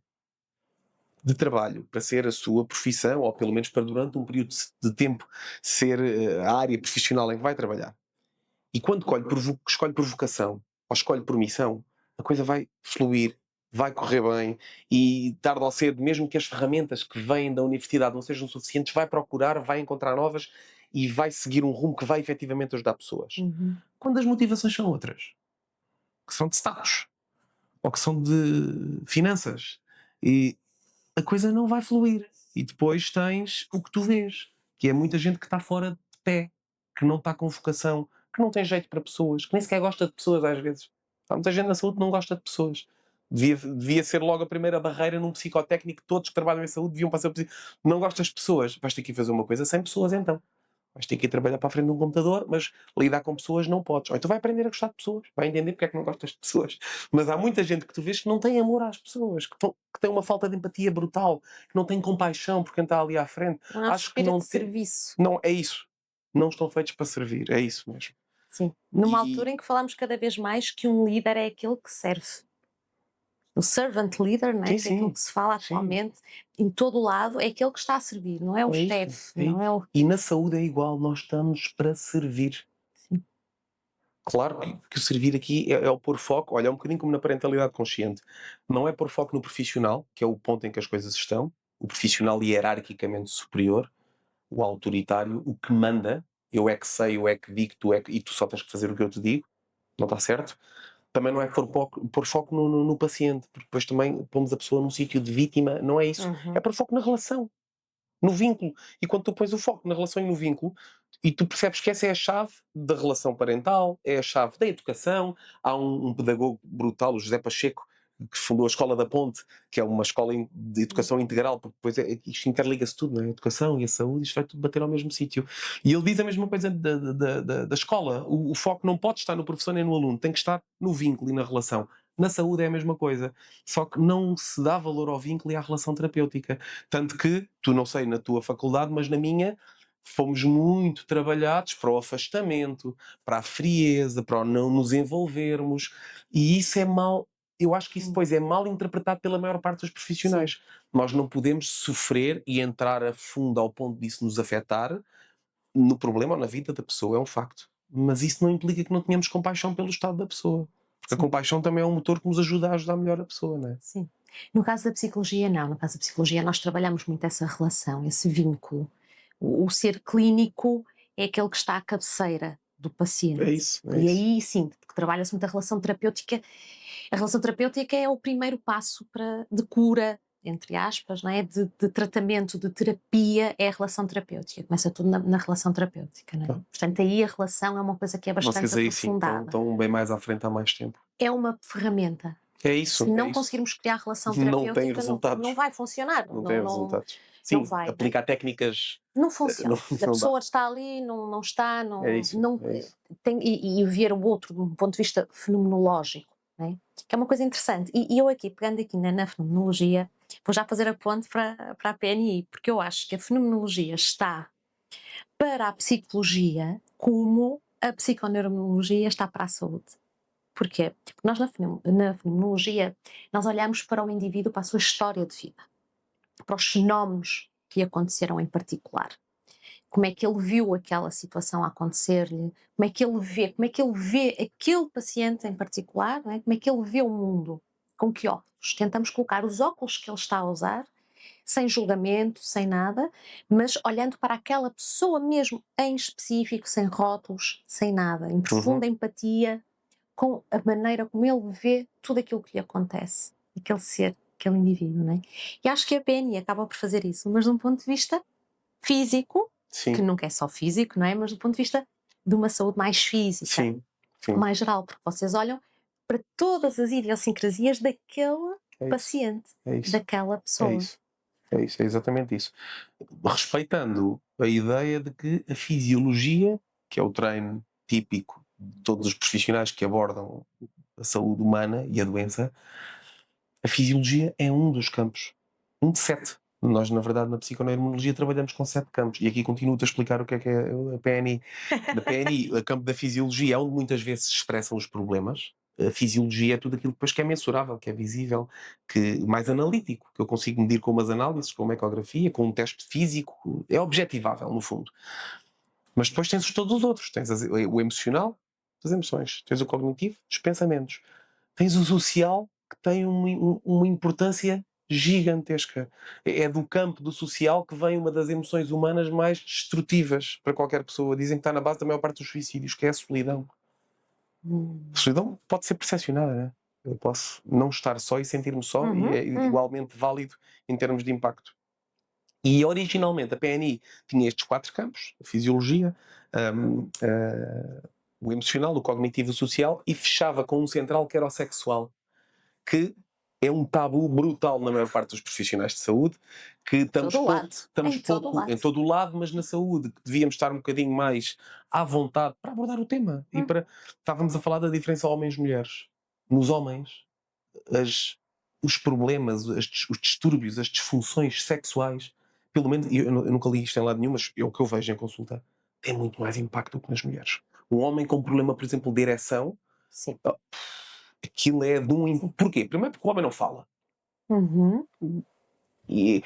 de trabalho para ser a sua profissão, ou pelo menos para durante um período de tempo ser a área profissional em que vai trabalhar. E quando escolhe por vocação ou escolhe por missão, a coisa vai fluir, vai correr bem, e tarde ou cedo, mesmo que as ferramentas que vêm da universidade não sejam suficientes, vai procurar, vai encontrar novas e vai seguir um rumo que vai efetivamente ajudar pessoas. Quando as motivações são outras, que são de status, ou que são de finanças, e a coisa não vai fluir. E depois tens o que tu vês, que é muita gente que está fora de pé, que não está com vocação, que não tem jeito para pessoas, que nem sequer gosta de pessoas às vezes. Há muita gente na saúde que não gosta de pessoas. Devia ser logo a primeira barreira num psicotécnico. Todos que trabalham em saúde deviam passar por... Não gostas de pessoas, vais ter que ir fazer uma coisa sem pessoas então. Vais ter que ir trabalhar para a frente de um computador, mas lidar com pessoas não podes. Ou então vai aprender a gostar de pessoas, vai entender porque é que não gostas de pessoas. Mas há muita gente que tu vês que não tem amor às pessoas, que tem uma falta de empatia brutal, que não tem compaixão por quem está ali à frente. Não há Acho que não de serviço. Não, é isso. Não estão feitos para servir, é isso mesmo. Sim. Numa altura em que falamos cada vez mais que um líder é aquele que serve. O servant leader, né? Sim, Que é aquilo que se fala atualmente, em todo o lado, é aquele que está a servir, não é o chefe. Não é o... E na saúde é igual, nós estamos para servir. Sim. Claro que o servir aqui é o pôr foco, olha, é um bocadinho como na parentalidade consciente. Não é pôr foco no profissional, que é o ponto em que as coisas estão, o profissional hierarquicamente superior, o autoritário, o que manda, eu é que sei, eu é que digo, e tu só tens que fazer o que eu te digo, não está certo? Também não é pôr foco no paciente, porque depois também pomos a pessoa num sítio de vítima, não é isso. É pôr foco na relação, no vínculo. E quando tu pões o foco na relação e no vínculo, e tu percebes que essa é a chave da relação parental, é a chave da educação. Há um pedagogo brutal, o José Pacheco, que fundou a Escola da Ponte, que é uma escola de educação integral, porque depois isto interliga-se tudo, não é? A educação e a saúde, isto vai tudo bater ao mesmo sítio. E ele diz a mesma coisa da escola. O foco não pode estar no professor nem no aluno, tem que estar no vínculo e na relação. Na saúde é a mesma coisa, só que não se dá valor ao vínculo e à relação terapêutica. Tanto que, tu não sei na tua faculdade, mas na minha, fomos muito trabalhados para o afastamento, para a frieza, para o não nos envolvermos, e isso é mal. Eu acho que isso depois é mal interpretado pela maior parte dos profissionais. Sim. Nós não podemos sofrer e entrar a fundo ao ponto disso nos afetar no problema ou na vida da pessoa, é um facto. Mas isso não implica que não tenhamos compaixão pelo estado da pessoa. Porque Sim. a compaixão também é um motor que nos ajuda a ajudar melhor a pessoa, não é? Sim. No caso da psicologia, não. No caso da psicologia, nós trabalhamos muito essa relação, esse vínculo. O ser clínico é aquele que está à cabeceira do paciente. É isso. E aí, sim, porque trabalha-se muito a relação terapêutica. A relação terapêutica é o primeiro passo de cura, entre aspas, não é? De tratamento, de terapia, é a relação terapêutica. Começa tudo na relação terapêutica, não é? Portanto, aí a relação é uma coisa que é bastante aprofundada. Vocês aí aprofundada. sim estão bem mais à frente há mais tempo. É uma ferramenta. É isso, Se é não isso. conseguirmos criar relação Não tem terapêutica, resultados. não vai funcionar. Não tem resultados. Não Sim, vai. aplicar técnicas Não funciona. não A pessoa está ali, não está, É isso, é isso. e ver o outro de um ponto de vista fenomenológico, né? Que é uma coisa interessante. E eu aqui, pegando aqui na fenomenologia, vou já fazer a ponte para a PNI, porque eu acho que a fenomenologia está para a psicologia como a psiconeuroimunologia está para a saúde. Porquê? Porque nós na fenomenologia nós olhamos para o indivíduo, para a sua história de vida, para os fenómenos que aconteceram em particular. Como é que ele viu aquela situação acontecer-lhe, como é que ele vê aquele paciente em particular, não é? Como é que ele vê o mundo, com que óculos. Tentamos colocar os óculos que ele está a usar, sem julgamento, sem nada, mas olhando para aquela pessoa mesmo em específico, sem rótulos, sem nada, em profunda empatia, com a maneira como ele vê tudo aquilo que lhe acontece, aquele ser, aquele indivíduo, não é? E acho que a PNI acaba por fazer isso, mas de um ponto de vista físico, Sim, que nunca é só físico, não é? Mas do ponto de vista de uma saúde mais física, sim, sim. mais geral, porque vocês olham para todas as idiosincrasias daquele É isso, paciente, é isso, daquela é pessoa. isso. É isso, é exatamente isso. Respeitando a ideia de que a fisiologia, que é o treino típico de todos os profissionais que abordam a saúde humana e a doença, a fisiologia é um dos campos. Um de 7. Nós, na verdade, na psiconeuroimunologia trabalhamos com 7 campos. E aqui continuo-te a explicar o que é a PNI. Na PNI, o campo da fisiologia é onde muitas vezes se expressam os problemas. A fisiologia é tudo aquilo depois que é mensurável, que é visível, que mais analítico, que eu consigo medir com umas análises, com uma ecografia, com um teste físico. É objetivável, no fundo. Mas depois tens todos os outros. Tens o emocional, as emoções. Tens o cognitivo, os pensamentos. Tens o social, que tem uma importância gigantesca. É do campo do social que vem uma das emoções humanas mais destrutivas para qualquer pessoa. Dizem que está na base da maior parte dos suicídios, que é a solidão. A solidão pode ser percepcionada, né? Eu posso não estar só e sentir-me só, e é igualmente válido em termos de impacto. E originalmente a PNI tinha estes 4 campos: a fisiologia, o emocional, o cognitivo, o social, e fechava com um central que era o sexual, que é um tabu brutal na maior parte dos profissionais de saúde, que estamos pouco em todo o lado, mas na saúde, que devíamos estar um bocadinho mais à vontade para abordar o tema. E estávamos a falar da diferença homens-mulheres. Nos homens, os problemas, os distúrbios, as disfunções sexuais, pelo menos, eu nunca li isto em lado nenhum, mas é o que eu vejo em consulta, tem muito mais impacto do que nas mulheres. Um homem com problema, por exemplo, de ereção, Sim. aquilo é de um... Porquê? Primeiro porque o homem não fala. E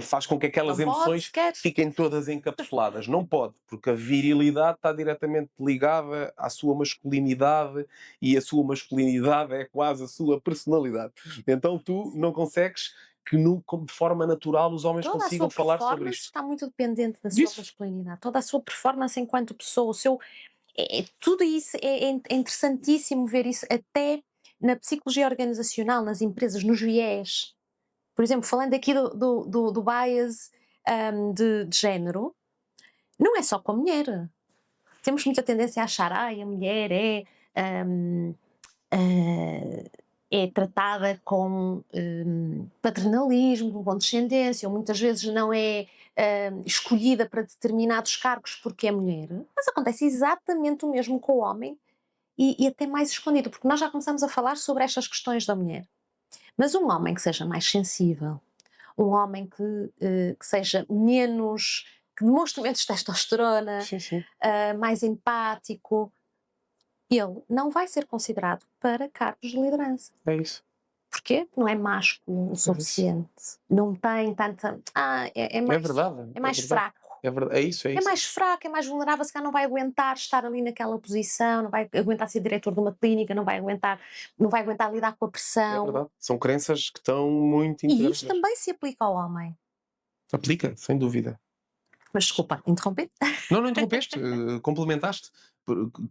faz com que aquelas Não pode emoções sequer. fiquem todas encapsuladas. Não pode, porque a virilidade está diretamente ligada à sua masculinidade, e a sua masculinidade é quase a sua personalidade. Então tu não consegues que de forma natural os homens Toda a consigam sua falar sobre performance isto. está muito dependente da sua masculinidade. Toda a sua performance enquanto pessoa, o seu... tudo isso é interessantíssimo ver isso até na psicologia organizacional, nas empresas, nos viés. Por exemplo, falando aqui do bias de género, não é só com a mulher. Temos muita tendência a achar, a mulher é tratada com paternalismo, com condescendência, ou muitas vezes não é escolhida para determinados cargos porque é mulher. Mas acontece exatamente o mesmo com o homem, e até mais escondido, porque nós já começamos a falar sobre estas questões da mulher. Mas um homem que seja mais sensível, um homem que seja menos, que demonstre menos testosterona, mais empático, ele não vai ser considerado para cargos de liderança. É isso. Porquê? Não é másculo o suficiente. Não tem tanta... é mais, verdade. É mais fraco. É verdade. É isso. É mais fraco, é mais vulnerável, se calhar não vai aguentar estar ali naquela posição, não vai aguentar ser diretor de uma clínica, não vai aguentar lidar com a É pressão. verdade. São crenças que estão muito E integradas. isto também se aplica ao homem. Aplica, sem dúvida. Mas desculpa, interrompi? Não interrompeste, complementaste.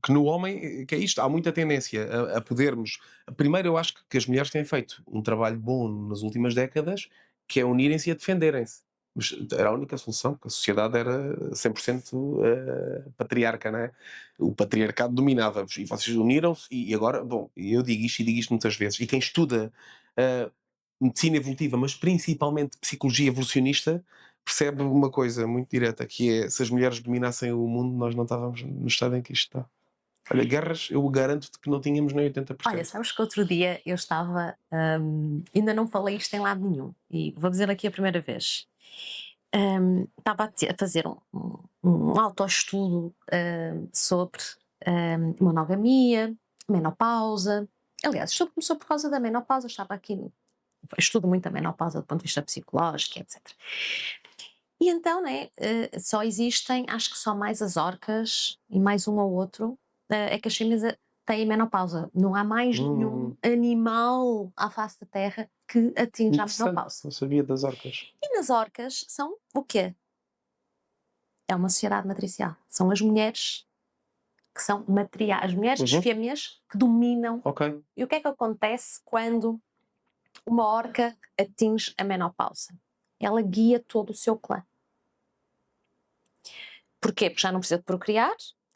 Que no homem, que é isto, há muita tendência a podermos... Primeiro, eu acho que as mulheres têm feito um trabalho bom nas últimas décadas, que é unirem-se e a defenderem-se. Mas era a única solução, porque a sociedade era 100% patriarca, não é? O patriarcado dominava-vos e vocês uniram-se e agora, bom, eu digo isto e digo isto muitas vezes, e quem estuda medicina evolutiva, mas principalmente psicologia evolucionista, percebe uma coisa muito direta, que é, se as mulheres dominassem o mundo, nós não estávamos no estado em que isto está. Olha, guerras, eu garanto-te que não tínhamos nem 80%. Olha, sabes que outro dia eu estava, ainda não falei isto em lado nenhum, e vou dizer aqui a primeira vez. Estava a fazer um autoestudo sobre monogamia, menopausa. Aliás, isto começou por causa da menopausa, estava aqui, estudo muito a menopausa do ponto de vista psicológico, etc. E então, né, só existem, acho que só mais as orcas e mais um ou outro, é que as fêmeas têm menopausa. Não há mais nenhum animal à face da Terra que atinja a Interessante, menopausa. não sabia das orcas. E nas orcas são o quê? É uma sociedade matricial. São as mulheres que são matriarcas, as mulheres, as fêmeas que dominam. Ok. E o que é que acontece quando uma orca atinge a menopausa? Ela guia todo o seu clã. Porquê? Porque já não precisa de procriar,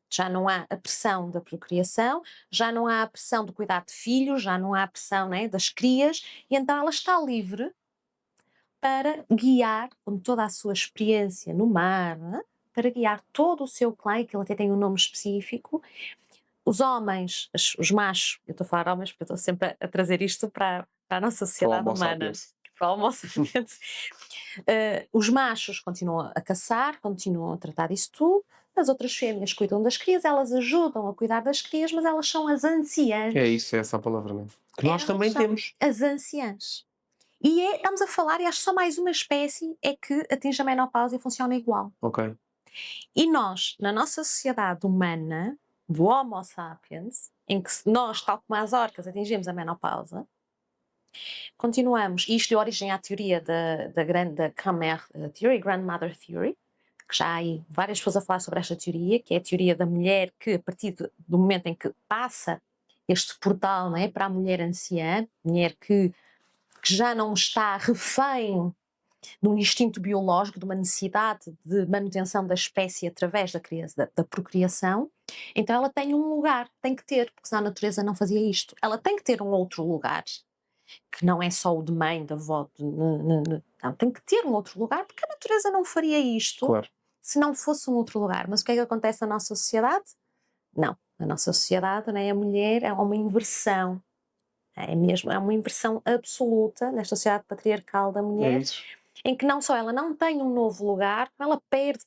já não há a pressão da procriação, já não há a pressão do cuidado de filhos, já não há a pressão, né, das crias, e então ela está livre para guiar, com toda a sua experiência no mar, né, para guiar todo o seu clã, que ele até tem um nome específico. Os homens, os machos, eu estou a falar homens porque eu estou sempre a trazer isto para a nossa sociedade Homo humana. sapiens. Para o Homo sapiens. Os machos continuam a caçar, continuam a tratar disso tudo, as outras fêmeas cuidam das crias, elas ajudam a cuidar das crias, mas elas são as anciãs. É isso, é essa a palavra, não é? Que nós Elas também são temos. as anciãs. E estamos a falar, e acho que só mais uma espécie é que atinge a menopausa e funciona igual. Ok. E nós, na nossa sociedade humana, do Homo sapiens, em que nós, tal como as orcas, atingimos a menopausa, continuamos, e isto deu origem à teoria da Grand-Mère Theory, Grandmother Theory, que já há aí várias pessoas a falar sobre esta teoria, que é a teoria da mulher que, a partir do momento em que passa este portal, não é, para a mulher anciã, mulher que já não está refém de um instinto biológico, de uma necessidade de manutenção da espécie através da procriação, então ela tem um lugar, tem que ter, porque senão a natureza não fazia isto. Ela tem que ter um outro lugar, que não é só o de mãe, da avó, não, tem que ter um outro lugar, porque a natureza não faria isto Claro. se não fosse um outro lugar. Mas o que é que acontece na nossa sociedade? Não, na nossa sociedade, né, a mulher é uma inversão. É uma inversão absoluta nesta sociedade patriarcal da mulher, É isso. em que não só ela não tem um novo lugar, ela perde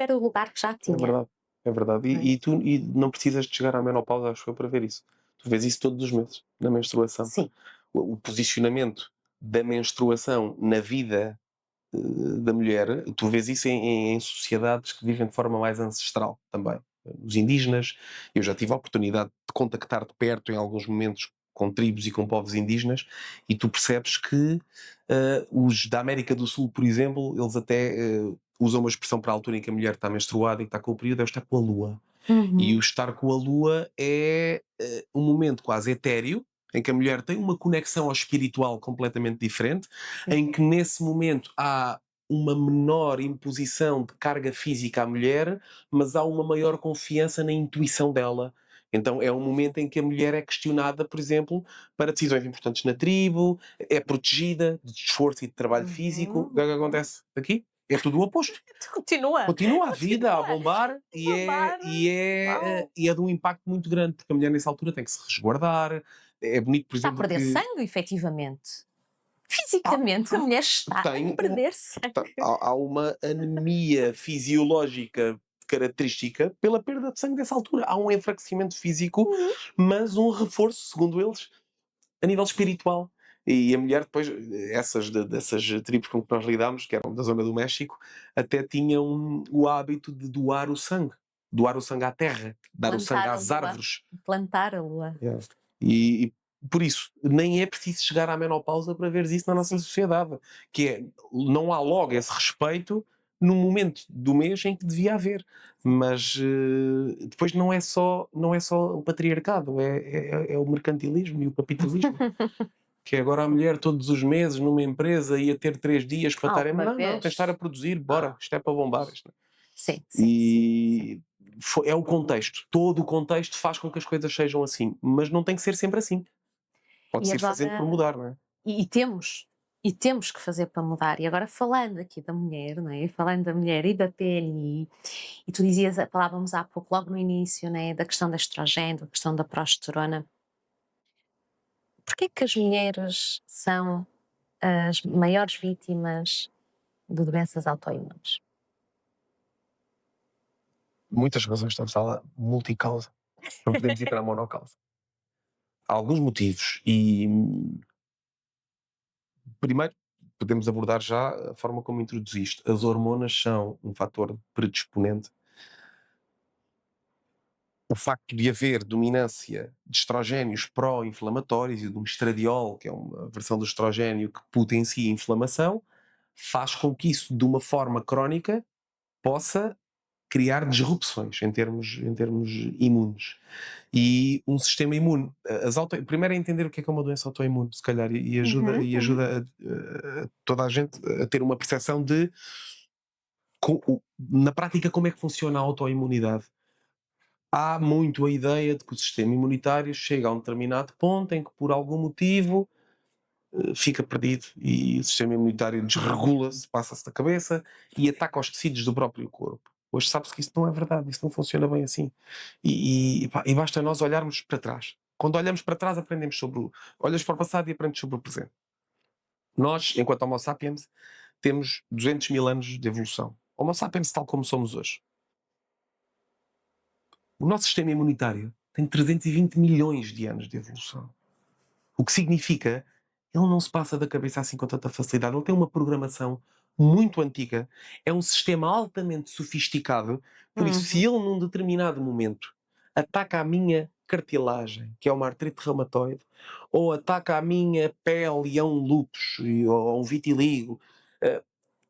o lugar que já É tinha. verdade. É verdade. E tu não precisas de chegar à menopausa, acho eu, para ver isso. Tu vês isso todos os meses, na menstruação. Sim. O posicionamento da menstruação na vida da mulher, tu vês isso em sociedades que vivem de forma mais ancestral também. Os indígenas, eu já tive a oportunidade de contactar de perto em alguns momentos com tribos e com povos indígenas, e tu percebes que os da América do Sul, por exemplo, eles até usam uma expressão para a altura em que a mulher está menstruada e que está com o período, é estar com a lua. E o estar com a lua é um momento quase etéreo, em que a mulher tem uma conexão ao espiritual completamente diferente, em que nesse momento há uma menor imposição de carga física à mulher, mas há uma maior confiança na intuição dela. Então é um momento em que a mulher é questionada, por exemplo, para decisões importantes na tribo, é protegida de esforço e de trabalho físico. O que é que acontece aqui? É tudo o oposto. Continua. Continua a vida a bombar, Uau. e é de um impacto muito grande, porque a mulher nessa altura tem que se resguardar. É bonito, por Está a exemplo, perder que sangue, efetivamente. Fisicamente, a mulher está tem a perder sangue. há uma anemia fisiológica característica pela perda de sangue dessa altura. Há um enfraquecimento físico, mas um reforço, segundo eles, a nível espiritual. E a mulher depois, dessas tribos com que nós lidámos, que eram da zona do México, até tinham o hábito de doar o sangue. Doar o sangue à terra. Dar o sangue Plantar a às lua. árvores. Plantar a lua. E por isso, nem é preciso chegar à menopausa para veres isso na nossa sociedade. Que é, não há logo esse respeito no momento do mês em que devia haver. Mas depois não é só o patriarcado, é o mercantilismo e o capitalismo. que é agora a mulher todos os meses numa empresa ia ter 3 dias para estar... Alguma Não, vez. tens de estar a produzir, bora, isto é para bombar. Isto. Sim, sim, sim. E é o contexto. Todo o contexto faz com que as coisas sejam assim. Mas não tem que ser sempre assim. Pode-se E ir fazendo por agora, mudar, não é? e temos que fazer para mudar. E agora falando aqui da mulher, não é? Falando da mulher e da PNI, e tu dizias, falávamos há pouco, logo no início, né, da questão da estrogênio, da questão da progesterona. Porquê que as mulheres são as maiores vítimas de doenças autoimunes? Muitas razões, estamos a falar multicausa. Não podemos ir para a monocausa. Há alguns motivos e primeiro podemos abordar já a forma como introduziste. As hormonas são um fator predisponente. O facto de haver dominância de estrogénios pró-inflamatórios e de um estradiol, que é uma versão do estrogénio que potencia a inflamação, faz com que isso, de uma forma crónica, possa criar disrupções em termos imunes. E um sistema imune. Primeiro é entender o que é uma doença autoimune, se calhar, e ajuda toda a gente a ter uma percepção de, na prática, como é que funciona a autoimunidade. Há muito a ideia de que o sistema imunitário chega a um determinado ponto em que, por algum motivo, fica perdido e o sistema imunitário desregula-se, passa-se da cabeça e ataca os tecidos do próprio corpo. Hoje sabe-se que isso não é verdade, isso não funciona bem assim. E basta nós olharmos para trás. Quando olhamos para trás, aprendemos olhas para o passado e aprendes sobre o presente. Nós, enquanto Homo sapiens, temos 200 mil anos de evolução. Homo sapiens tal como somos hoje. O nosso sistema imunitário tem 320 milhões de anos de evolução. O que significa ele não se passa da cabeça assim com tanta facilidade. Ele tem uma programação muito antiga. É um sistema altamente sofisticado. Por isso, se ele num determinado momento ataca a minha cartilagem, que é uma artrite reumatoide, ou ataca a minha pele e é um lúpus, ou um vitiligo,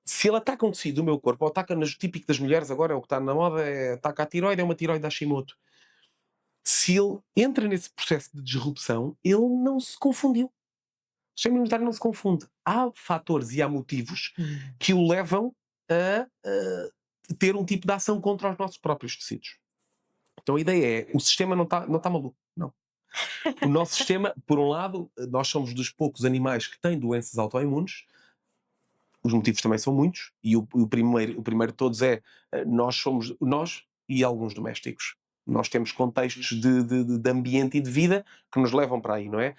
se ele ataca um tecido do meu corpo, ou ataca no típico das mulheres agora, é o que está na moda, ataca a tiroide, é uma tiroide Hashimoto. Se ele entra nesse processo de disrupção, ele não se confundiu. O sistema imunitário não se confunde. Há fatores e há motivos que o levam a ter um tipo de ação contra os nossos próprios tecidos. Então a ideia é, o sistema não está maluco, não. O nosso sistema, por um lado, nós somos dos poucos animais que têm doenças autoimunes. Os motivos também são muitos, e o primeiro de todos é, nós e alguns domésticos. Nós temos contextos de ambiente e de vida que nos levam para aí, não é?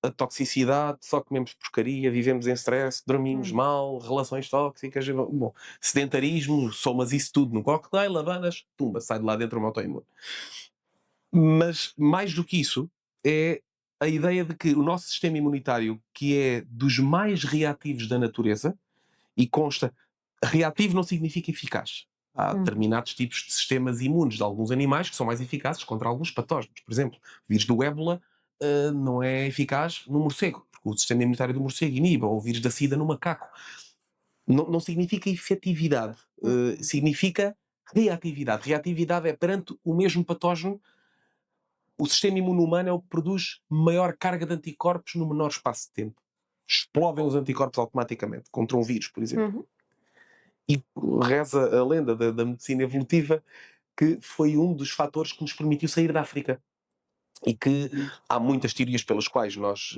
A toxicidade, só comemos porcaria, vivemos em stress, dormimos mal, relações tóxicas, bom, sedentarismo, somas isso tudo no cocktail, lavanas, pumba, sai de lá dentro uma autoimune. Mas, mais do que isso, é a ideia de que o nosso sistema imunitário, que é dos mais reativos da natureza, e consta, reativo não significa eficaz. Há determinados tipos de sistemas imunes de alguns animais que são mais eficazes contra alguns patógenos. Por exemplo, o vírus do ébola não é eficaz no morcego, porque o sistema imunitário do morcego inibe, ou o vírus da sida no macaco. Não significa efetividade, significa reatividade. Reatividade é perante o mesmo patógeno, o sistema imune humano é o que produz maior carga de anticorpos no menor espaço de tempo. Explodem os anticorpos automaticamente contra um vírus, por exemplo. E reza a lenda da medicina evolutiva que foi um dos fatores que nos permitiu sair da África. E que há muitas teorias pelas quais nós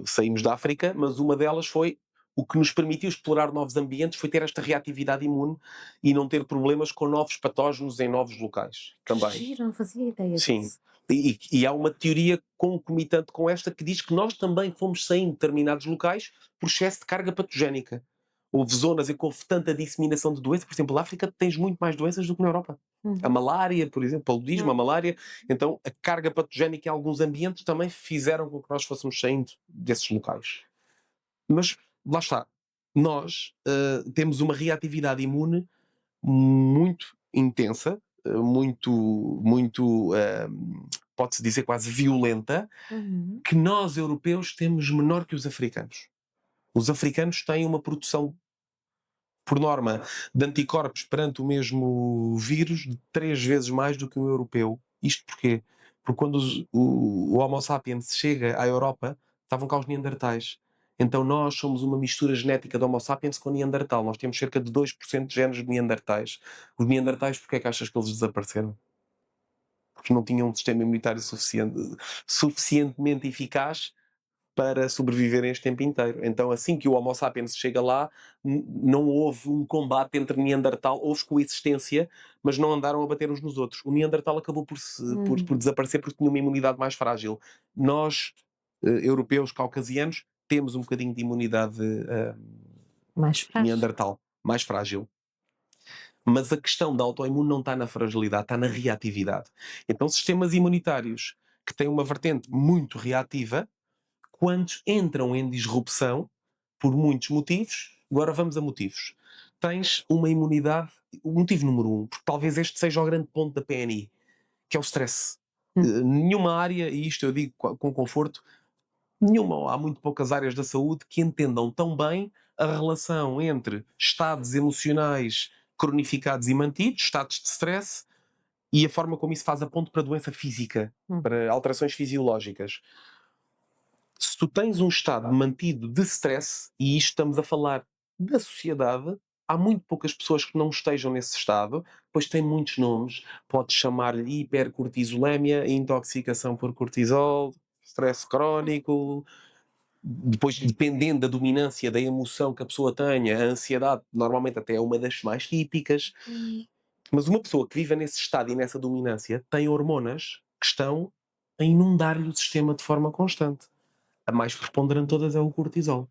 saímos da África, mas uma delas foi o que nos permitiu explorar novos ambientes foi ter esta reatividade imune e não ter problemas com novos patógenos em novos locais. Também. Giro, não fazia ideia Sim. disso. E há uma teoria concomitante com esta que diz que nós também fomos saindo de determinados locais por excesso de carga patogénica. Houve zonas em que houve tanta disseminação de doenças. Por exemplo, na África tens muito mais doenças do que na Europa. A malária, por exemplo, o paludismo, a malária. Então, a carga patogénica em alguns ambientes também fizeram com que nós fôssemos saindo desses locais. Mas, lá está. Nós temos uma reatividade imune muito intensa, pode-se dizer quase violenta, que nós, europeus, temos menor que os africanos. Os africanos têm uma produção, por norma, de anticorpos perante o mesmo vírus de 3 vezes mais do que um europeu. Isto porquê? Porque quando o Homo sapiens chega à Europa, estavam cá os neandertais. Então nós somos uma mistura genética de Homo sapiens com Neandertal. Nós temos cerca de 2% de genes de Neandertais. Os Neandertais, porquê é que achas que eles desapareceram? Porque não tinham um sistema imunitário suficientemente eficaz para sobreviverem este tempo inteiro. Então, assim que o Homo sapiens chega lá, não houve um combate entre Neandertal, houve coexistência, mas não andaram a bater uns nos outros. O Neandertal acabou por desaparecer porque tinha uma imunidade mais frágil. Nós, europeus, caucasianos, temos um bocadinho de imunidade Mais frágil. Neandertal, mais frágil. Mas a questão da autoimune não está na fragilidade, está na reatividade. Então, sistemas imunitários que têm uma vertente muito reativa, quando entram em disrupção, por muitos motivos, agora vamos a motivos. Tens uma imunidade, o motivo número 1, porque talvez este seja o grande ponto da PNI, que é o stress. Nenhuma área, e isto eu digo com conforto, há muito poucas áreas da saúde que entendam tão bem a relação entre estados emocionais cronificados e mantidos, estados de stress, e a forma como isso faz a ponte para a doença física, para alterações fisiológicas. Se tu tens um estado mantido de stress, e isto estamos a falar da sociedade, há muito poucas pessoas que não estejam nesse estado, pois tem muitos nomes. Podes chamar-lhe hipercortisolemia, intoxicação por cortisol, stress crónico. Depois, dependendo da dominância da emoção que a pessoa tenha, a ansiedade normalmente até é uma das mais típicas. Mas uma pessoa que vive nesse estado e nessa dominância tem hormonas que estão a inundar-lhe o sistema de forma constante. A mais preponderante de todas é o cortisol.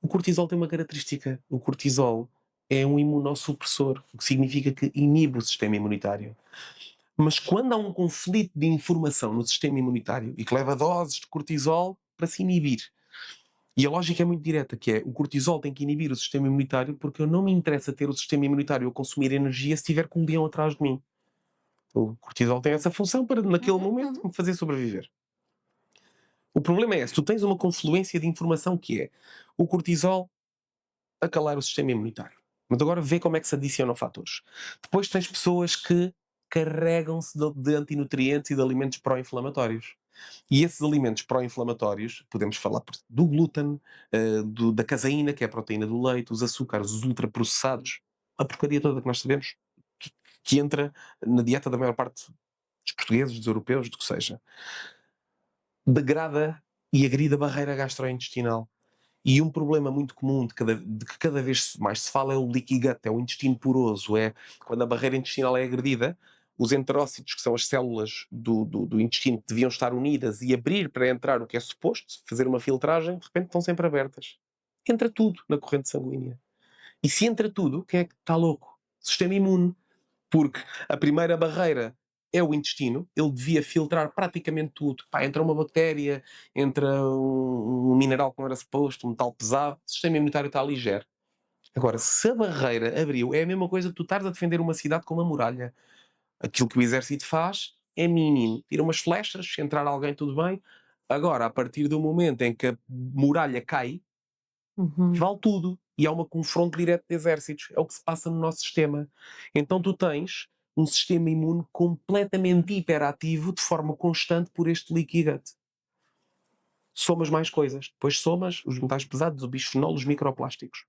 O cortisol tem uma característica. O cortisol é um imunossupressor, o que significa que inibe o sistema imunitário. Mas quando há um conflito de informação no sistema imunitário e que leva doses de cortisol para se inibir, e a lógica é muito direta, que é o cortisol tem que inibir o sistema imunitário porque eu não me interessa ter o sistema imunitário a consumir energia se tiver com um leão atrás de mim. O cortisol tem essa função para, naquele momento, me fazer sobreviver. O problema é, se tu tens uma confluência de informação que é o cortisol a calar o sistema imunitário. Mas agora vê como é que se adicionam fatores. Depois tens pessoas que carregam-se de antinutrientes e de alimentos pró-inflamatórios. E esses alimentos pró-inflamatórios, podemos falar do glúten, da caseína, que é a proteína do leite, os açúcares, os ultraprocessados, a porcaria toda que nós sabemos, que entra na dieta da maior parte dos portugueses, dos europeus, do que seja. Degrada e agride a barreira gastrointestinal. E um problema muito comum de que cada vez mais se fala é o leaky gut, é o intestino poroso, é quando a barreira intestinal é agredida, os enterócitos, que são as células do intestino que deviam estar unidas e abrir para entrar o que é suposto, fazer uma filtragem, de repente estão sempre abertas. Entra tudo na corrente sanguínea. E se entra tudo, quem é que está louco? Sistema imune. Porque a primeira barreira é o intestino, ele devia filtrar praticamente tudo. Entra uma bactéria, entra um mineral que não era suposto, um metal pesado, o sistema imunitário está ligeiro. Agora, se a barreira abriu, é a mesma coisa que tu estares a defender uma cidade com uma muralha. Aquilo que o exército faz é mínimo. Tira umas flechas, se entrar alguém, tudo bem. Agora, a partir do momento em que a muralha cai, vale tudo. E há um confronto direto de exércitos. É o que se passa no nosso sistema. Então tu tens um sistema imune completamente hiperativo de forma constante por este leaky gut. Somas mais coisas. Depois somas os metais pesados, o bisfenol, os microplásticos.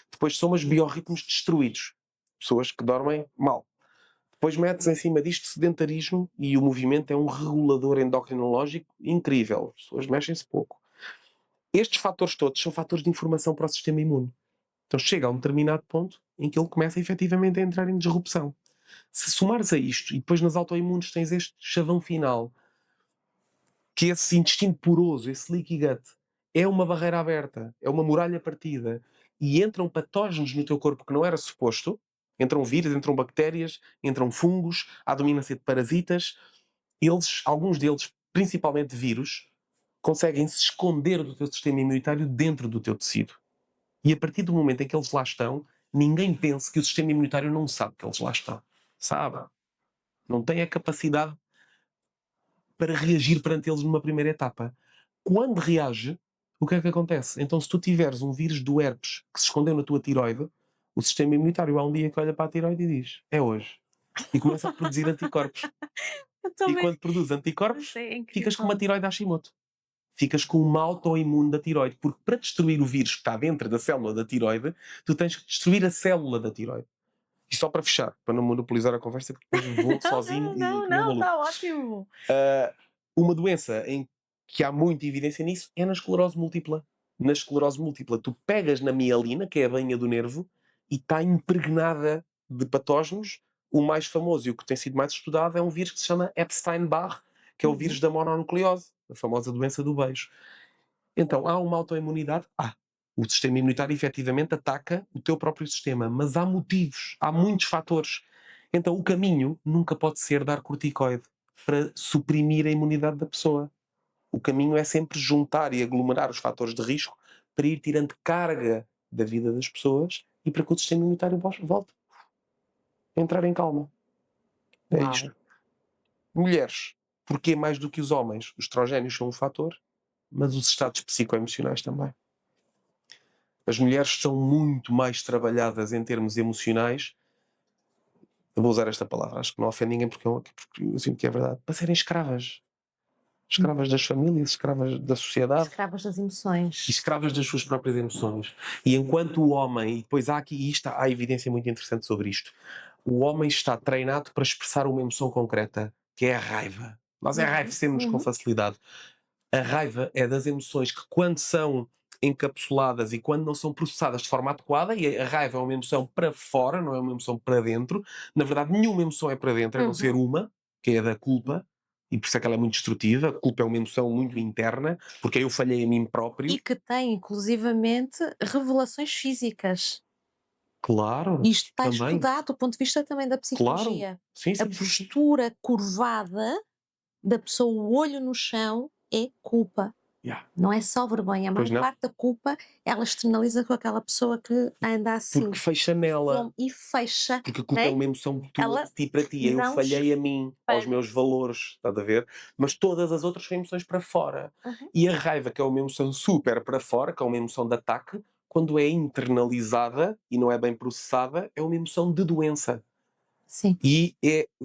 Depois somas biorritmos destruídos. Pessoas que dormem mal. Depois metes em cima disto sedentarismo e o movimento é um regulador endocrinológico incrível. As pessoas mexem-se pouco. Estes fatores todos são fatores de informação para o sistema imune. Então chega a um determinado ponto em que ele começa efetivamente a entrar em disrupção. Se somares a isto, e depois nas autoimunes tens este chavão final, que esse intestino poroso, esse leaky gut, é uma barreira aberta, é uma muralha partida, e entram patógenos no teu corpo que não era suposto, entram vírus, entram bactérias, entram fungos, há dominância de parasitas, alguns deles, principalmente vírus, conseguem se esconder do teu sistema imunitário dentro do teu tecido. E a partir do momento em que eles lá estão, ninguém pense que o sistema imunitário não sabe que eles lá estão. Sabe? Não tem a capacidade para reagir perante eles numa primeira etapa. Quando reage, o que é que acontece? Então, se tu tiveres um vírus do herpes que se escondeu na tua tiroide, o sistema imunitário há um dia que olha para a tiroide e diz: é hoje. E começa a produzir anticorpos. E quando produz anticorpos, ficas com uma tiroide Hashimoto. ficas com uma autoimune da tiroide, porque para destruir o vírus que está dentro da célula da tiroide, tu tens que destruir a célula da tiroide. E só para fechar, para não monopolizar a conversa, que depois vou sozinho Não, e que nem um maluco. está ótimo. Uma doença em que há muita evidência nisso é na esclerose múltipla. Na esclerose múltipla, tu pegas na mielina, que é a bainha do nervo, e está impregnada de patógenos. O mais famoso e o que tem sido mais estudado é um vírus que se chama Epstein-Barr, que é o vírus da mononucleose, a famosa doença do beijo. Então, há uma autoimunidade? O sistema imunitário efetivamente ataca o teu próprio sistema, mas há motivos, há muitos fatores. Então, o caminho nunca pode ser dar corticoide para suprimir a imunidade da pessoa. O caminho é sempre juntar e aglomerar os fatores de risco para ir tirando carga da vida das pessoas e para que o sistema imunitário volte a entrar em calma. É Uau. isto. Mulheres, porquê mais do que os homens? Os estrogénios são um fator, mas os estados psicoemocionais também. As mulheres são muito mais trabalhadas em termos emocionais. Eu vou usar esta palavra, acho que não ofende ninguém porque eu sinto que é verdade. Para serem escravas. Escravas das famílias, escravas da sociedade. Escravas das emoções. E escravas das suas próprias emoções. E enquanto o homem, e depois há evidência muito interessante sobre isto, o homem está treinado para expressar uma emoção concreta, que é a raiva. Nós enraivecemos com facilidade. A raiva é das emoções que, quando são encapsuladas e quando não são processadas de forma adequada, e a raiva é uma emoção para fora, não é uma emoção para dentro. Na verdade, nenhuma emoção é para dentro, a não ser uma, que é a da culpa, e por isso é que ela é muito destrutiva. A culpa é uma emoção muito interna, porque eu falhei a mim próprio. E que tem, inclusivamente, revelações físicas. Claro. Isto está também. estudado do ponto de vista também da psicologia. Claro. Sim, A sim, sim. postura curvada da pessoa, o olho no chão, é culpa. Yeah. Não é só vergonha. A Pois maior não. parte da culpa ela externaliza com aquela pessoa que anda assim. Porque fecha nela. E fecha. Porque a culpa né? é uma emoção tua, Ela de ti para ti. Eu não falhei a mim, aos espelha. meus valores, estás a ver? Mas todas as outras são emoções para fora. E a raiva, que é uma emoção super para fora, que é uma emoção de ataque, quando é internalizada e não é bem processada, é uma emoção de doença. Sim. E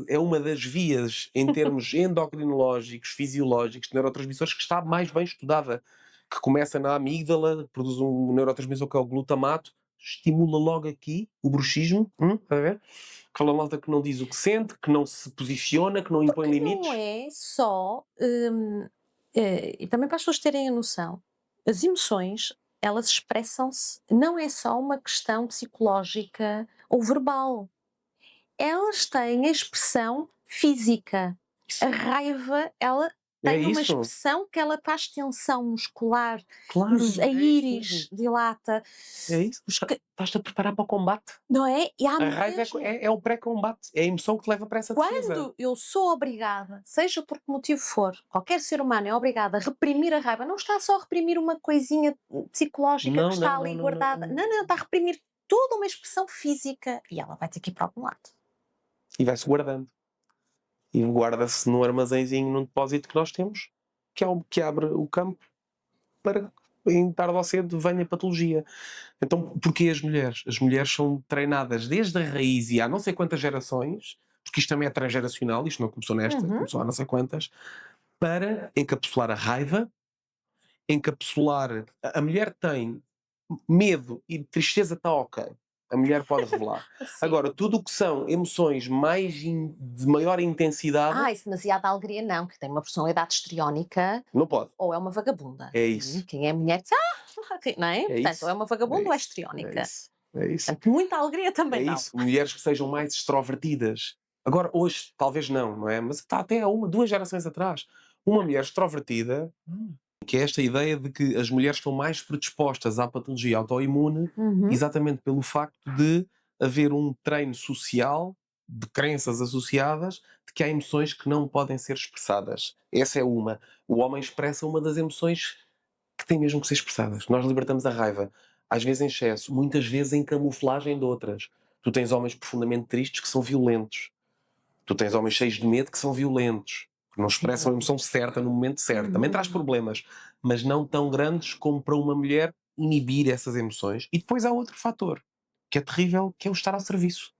é uma das vias, em termos endocrinológicos, fisiológicos, de neurotransmissores, que está mais bem estudada. Que começa na amígdala, produz um neurotransmissor que é o glutamato, estimula logo aqui o bruxismo, está a ver? Aquela malta que não diz o que sente, que não se posiciona, que não impõe limites. Não é só. E também para as pessoas terem a noção, as emoções, elas expressam-se, não é só uma questão psicológica ou verbal. Elas têm a expressão física. Isso. A raiva, ela tem uma isso. expressão que ela faz tensão muscular, Claro, a íris dilata. É isso. Estás-te a preparar para o combate. Não é? E há A raiva mesmo. é o pré-combate. É a emoção que te leva para essa defesa. Quando eu sou obrigada, seja por que motivo for, qualquer ser humano é obrigado a reprimir a raiva, não está só a reprimir uma coisinha psicológica Não, que está não, ali não, guardada. Não, está a reprimir toda uma expressão física e ela vai ter que ir para algum lado. E vai-se guardando. E guarda-se num armazenzinho, num depósito que nós temos, que é o que abre o campo para, em tarde ou cedo, venha a patologia. Então, porquê as mulheres? As mulheres são treinadas desde a raiz e há não sei quantas gerações, porque isto também é transgeracional, isto não começou nesta, começou há não sei quantas, para encapsular a raiva, encapsular... A mulher tem medo e tristeza, está ok. A mulher pode revelar. Agora, tudo o que são emoções de maior intensidade... Isso demasiada alegria não, que tem uma personalidade histriónica não pode. ou é uma vagabunda. É isso. Quem é mulher diz, não é? Portanto, isso. ou é uma vagabunda ou é isso. histriónica. É isso. Portanto, muita alegria também É não. isso. Mulheres que sejam mais extrovertidas. Agora, hoje, talvez não é? Mas está até há 2 gerações atrás. Uma mulher extrovertida, que é esta ideia de que as mulheres estão mais predispostas à patologia autoimune, exatamente pelo facto de haver um treino social, de crenças associadas, de que há emoções que não podem ser expressadas. Essa é uma. O homem expressa uma das emoções que tem mesmo que ser expressadas. Nós libertamos a raiva. Às vezes em excesso, muitas vezes em camuflagem de outras. Tu tens homens profundamente tristes que são violentos. Tu tens homens cheios de medo que são violentos. Que não expressam a emoção certa no momento certo. Também traz problemas, mas não tão grandes como para uma mulher inibir essas emoções. E depois há outro fator, que é terrível, que é o estar ao serviço.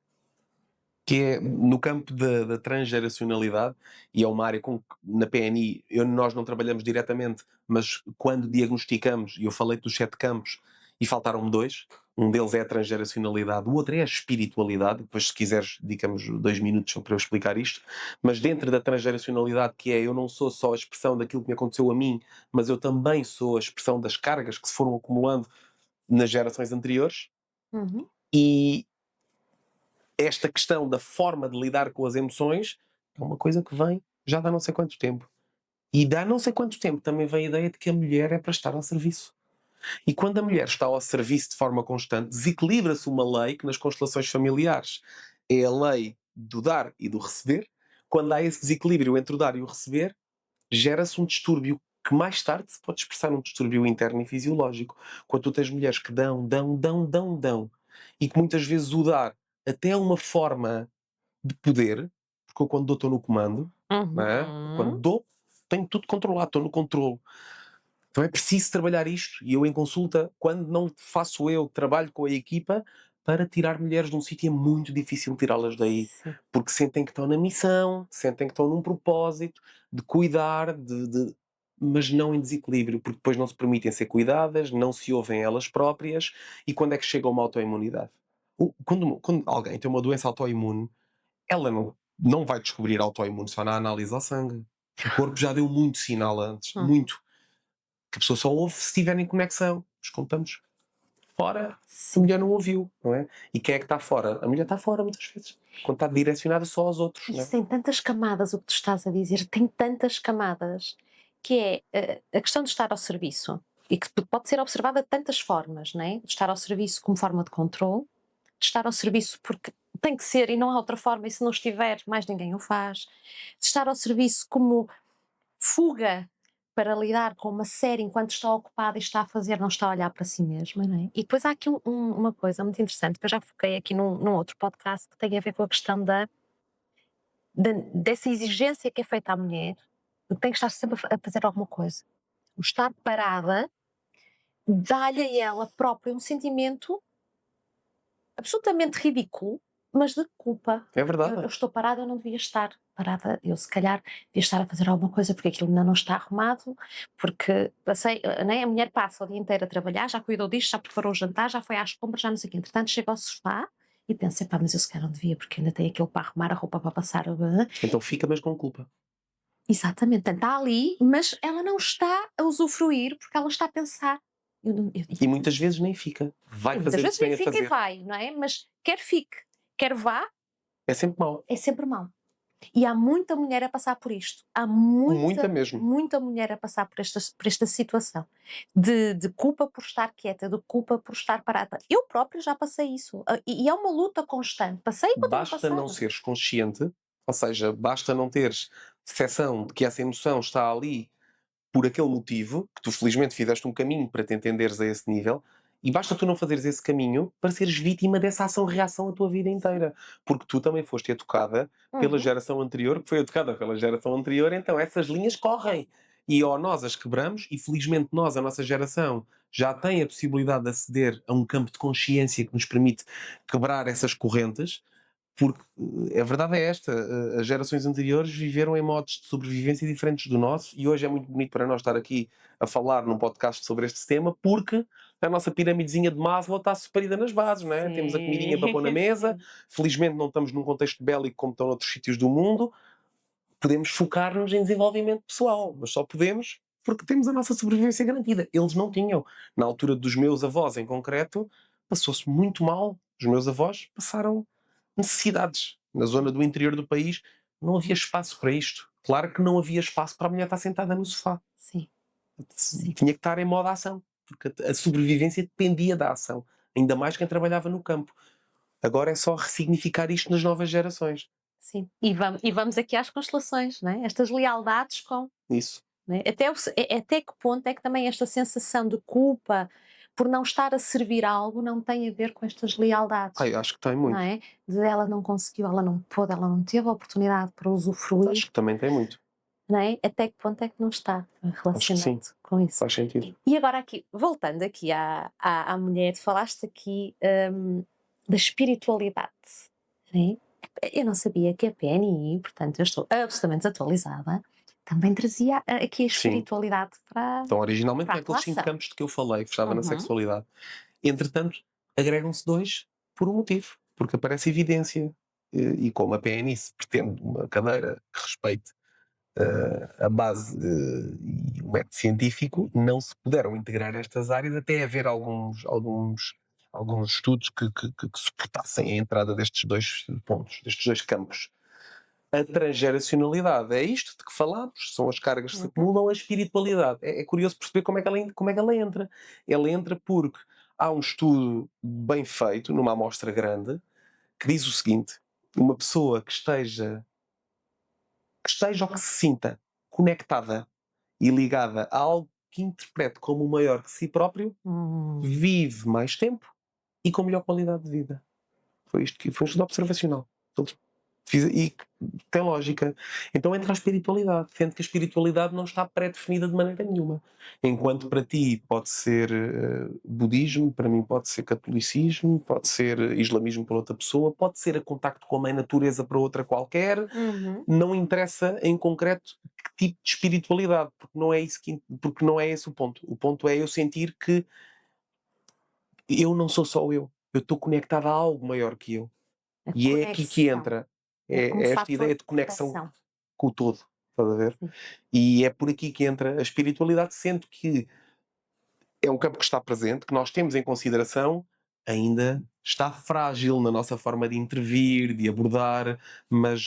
que é no campo da transgeracionalidade, e é uma área com que na PNI nós não trabalhamos diretamente, mas quando diagnosticamos, e eu falei dos 7 campos e faltaram-me 2, um deles é a transgeracionalidade, o outro é a espiritualidade. Depois, se quiseres, dedicamos 2 minutos só para eu explicar isto, mas dentro da transgeracionalidade, que é eu não sou só a expressão daquilo que me aconteceu a mim, mas eu também sou a expressão das cargas que se foram acumulando nas gerações anteriores. Uhum. E esta questão da forma de lidar com as emoções é uma coisa que vem já dá não sei quanto tempo. E dá não sei quanto tempo também vem a ideia de que a mulher é para estar ao serviço. E quando a mulher está ao serviço de forma constante, desequilibra-se uma lei que nas constelações familiares é a lei do dar e do receber. Quando há esse desequilíbrio entre o dar e o receber, gera-se um distúrbio que mais tarde se pode expressar num distúrbio interno e fisiológico. Quando tu tens mulheres que dão, e que muitas vezes o dar até é uma forma de poder, porque eu quando dou estou no comando, não é? Quando Uhum. dou, tenho tudo controlado, estou no controle. Então é preciso trabalhar isto, e eu em consulta, quando não faço eu, trabalho com a equipa para tirar mulheres de um sítio. É muito difícil tirá-las daí, Sim. porque sentem que estão na missão, sentem que estão num propósito de cuidar, mas não em desequilíbrio, porque depois não se permitem ser cuidadas, não se ouvem elas próprias. E quando é que chega uma autoimunidade? Quando alguém tem uma doença autoimune, ela não vai descobrir autoimune só na análise ao sangue. O corpo já deu muito sinal antes, muito. Que a pessoa só ouve se estiver em conexão. Mas contamos fora, a mulher não ouviu, não é? E quem é que está fora? A mulher está fora muitas vezes, quando está direcionada só aos outros, não é? Isso tem tantas camadas, o que tu estás a dizer, tem tantas camadas, que é a questão de estar ao serviço, e que pode ser observada de tantas formas, não é? De estar ao serviço como forma de controle, de estar ao serviço porque tem que ser e não há outra forma, e se não estiver, mais ninguém o faz, de estar ao serviço como fuga para lidar com uma série enquanto está ocupada e está a fazer, não está a olhar para si mesma, não é? E depois há aqui uma coisa muito interessante, que eu já foquei aqui num outro podcast, que tem a ver com a questão dessa exigência que é feita à mulher, de que tem que estar sempre a fazer alguma coisa. O estar parada dá-lhe a ela própria um sentimento absolutamente ridículo, mas de culpa. É Eu verdade. estou parada, eu não devia estar parada. Eu, se calhar, devia estar a fazer alguma coisa porque aquilo ainda não está arrumado, porque passei, né, a mulher passa o dia inteiro a trabalhar, já cuidou disto, já preparou o jantar, já foi às compras, já não sei o quê. Entretanto, chega ao sofá e pensa, pá, mas eu se calhar não devia, porque ainda tenho aquilo para arrumar, a roupa para passar. Então fica, mas com culpa. Exatamente, portanto, está ali, mas ela não está a usufruir porque ela está a pensar. E muitas vezes nem fica. Vai Muitas fazer o vezes que tem nem a fica e fazer. vai, não é? Mas quer fique, quer vá, É sempre mau. é sempre mau. E há muita mulher a passar por isto. Há Muita muita, mesmo. muita mulher a passar por esta situação de culpa por estar quieta, de culpa por estar parada. Eu própria já passei isso. E é uma luta constante. Passei e continuo a Basta não passar. seres consciente, ou seja, basta não teres percepção de que essa emoção está ali por aquele motivo, que tu felizmente fizeste um caminho para te entenderes a esse nível, e basta tu não fazeres esse caminho para seres vítima dessa ação-reação a tua vida inteira. Porque tu também foste educada pela Uhum. geração anterior, que foi educada pela geração anterior, então essas linhas correm. E ou nós as quebramos, e felizmente nós, a nossa geração, já tem a possibilidade de aceder a um campo de consciência que nos permite quebrar essas correntes, porque a verdade é esta, as gerações anteriores viveram em modos de sobrevivência diferentes do nosso, e hoje é muito bonito para nós estar aqui a falar num podcast sobre este tema, porque a nossa piramidezinha de Maslow está superida nas bases, não é? Temos a comidinha para pôr na mesa, Sim. felizmente não estamos num contexto bélico como estão noutros sítios do mundo, podemos focar-nos em desenvolvimento pessoal, mas só podemos porque temos a nossa sobrevivência garantida. Eles não tinham. Na altura dos meus avós, em concreto, passou-se muito mal. Os meus avós passaram necessidades. Na zona do interior do país não havia espaço para isto. Claro que não havia espaço para a mulher estar sentada no sofá. Sim. Sim. Tinha que estar em modo ação, porque a sobrevivência dependia da ação. Ainda mais quem trabalhava no campo. Agora é só ressignificar isto nas novas gerações. Sim. E vamos aqui às constelações, não é? Estas lealdades com. Isso. Né? Até que ponto é que também esta sensação de culpa por não estar a servir algo não tem a ver com estas lealdades, Ai, acho que tem não muito. é? De ela não conseguiu, ela não pôde, ela não teve a oportunidade para usufruir, Acho que também tem muito. não é? Até que ponto é que não está Acho que sim. relacionado com isso? Faz sentido. E agora aqui, voltando aqui à mulher, falaste aqui da espiritualidade, né? Eu não sabia que a PNI, portanto, eu estou absolutamente atualizada, também trazia aqui a Sim. espiritualidade para Então, originalmente, para a aqueles 5 relação. campos de que eu falei, que estava na Uhum. sexualidade. Entretanto, agregam-se 2 por um motivo, porque aparece evidência. E como a PNI se pretende uma cadeira que respeite a base e o método científico, não se puderam integrar estas áreas até haver alguns estudos que suportassem a entrada destes 2 pontos, destes 2 campos. A transgeracionalidade é isto de que falámos, são as cargas que se acumulam, a espiritualidade. É curioso perceber como é que ela entra. Ela entra porque há um estudo bem feito, numa amostra grande, que diz o seguinte: uma pessoa que esteja ou que se sinta conectada e ligada a algo que interprete como maior que si próprio, vive mais tempo e com melhor qualidade de vida. Foi isto que foi um estudo observacional. E tem lógica. Então entra a espiritualidade, sendo que a espiritualidade não está pré-definida de maneira nenhuma. Enquanto para ti pode ser budismo, para mim pode ser catolicismo, pode ser islamismo para outra pessoa, pode ser a contacto com a mãe natureza para outra qualquer, não interessa em concreto que tipo de espiritualidade, porque não é esse o ponto. O ponto é eu sentir que eu não sou só eu estou conectado a algo maior que eu. A E é aqui que conexão. entra Como esta fator ideia de de conexão proteção. com o todo, estás a ver? Sim. E é por aqui que entra a espiritualidade, sendo que é um campo que está presente, que nós temos em consideração, ainda está frágil na nossa forma de intervir, de abordar, mas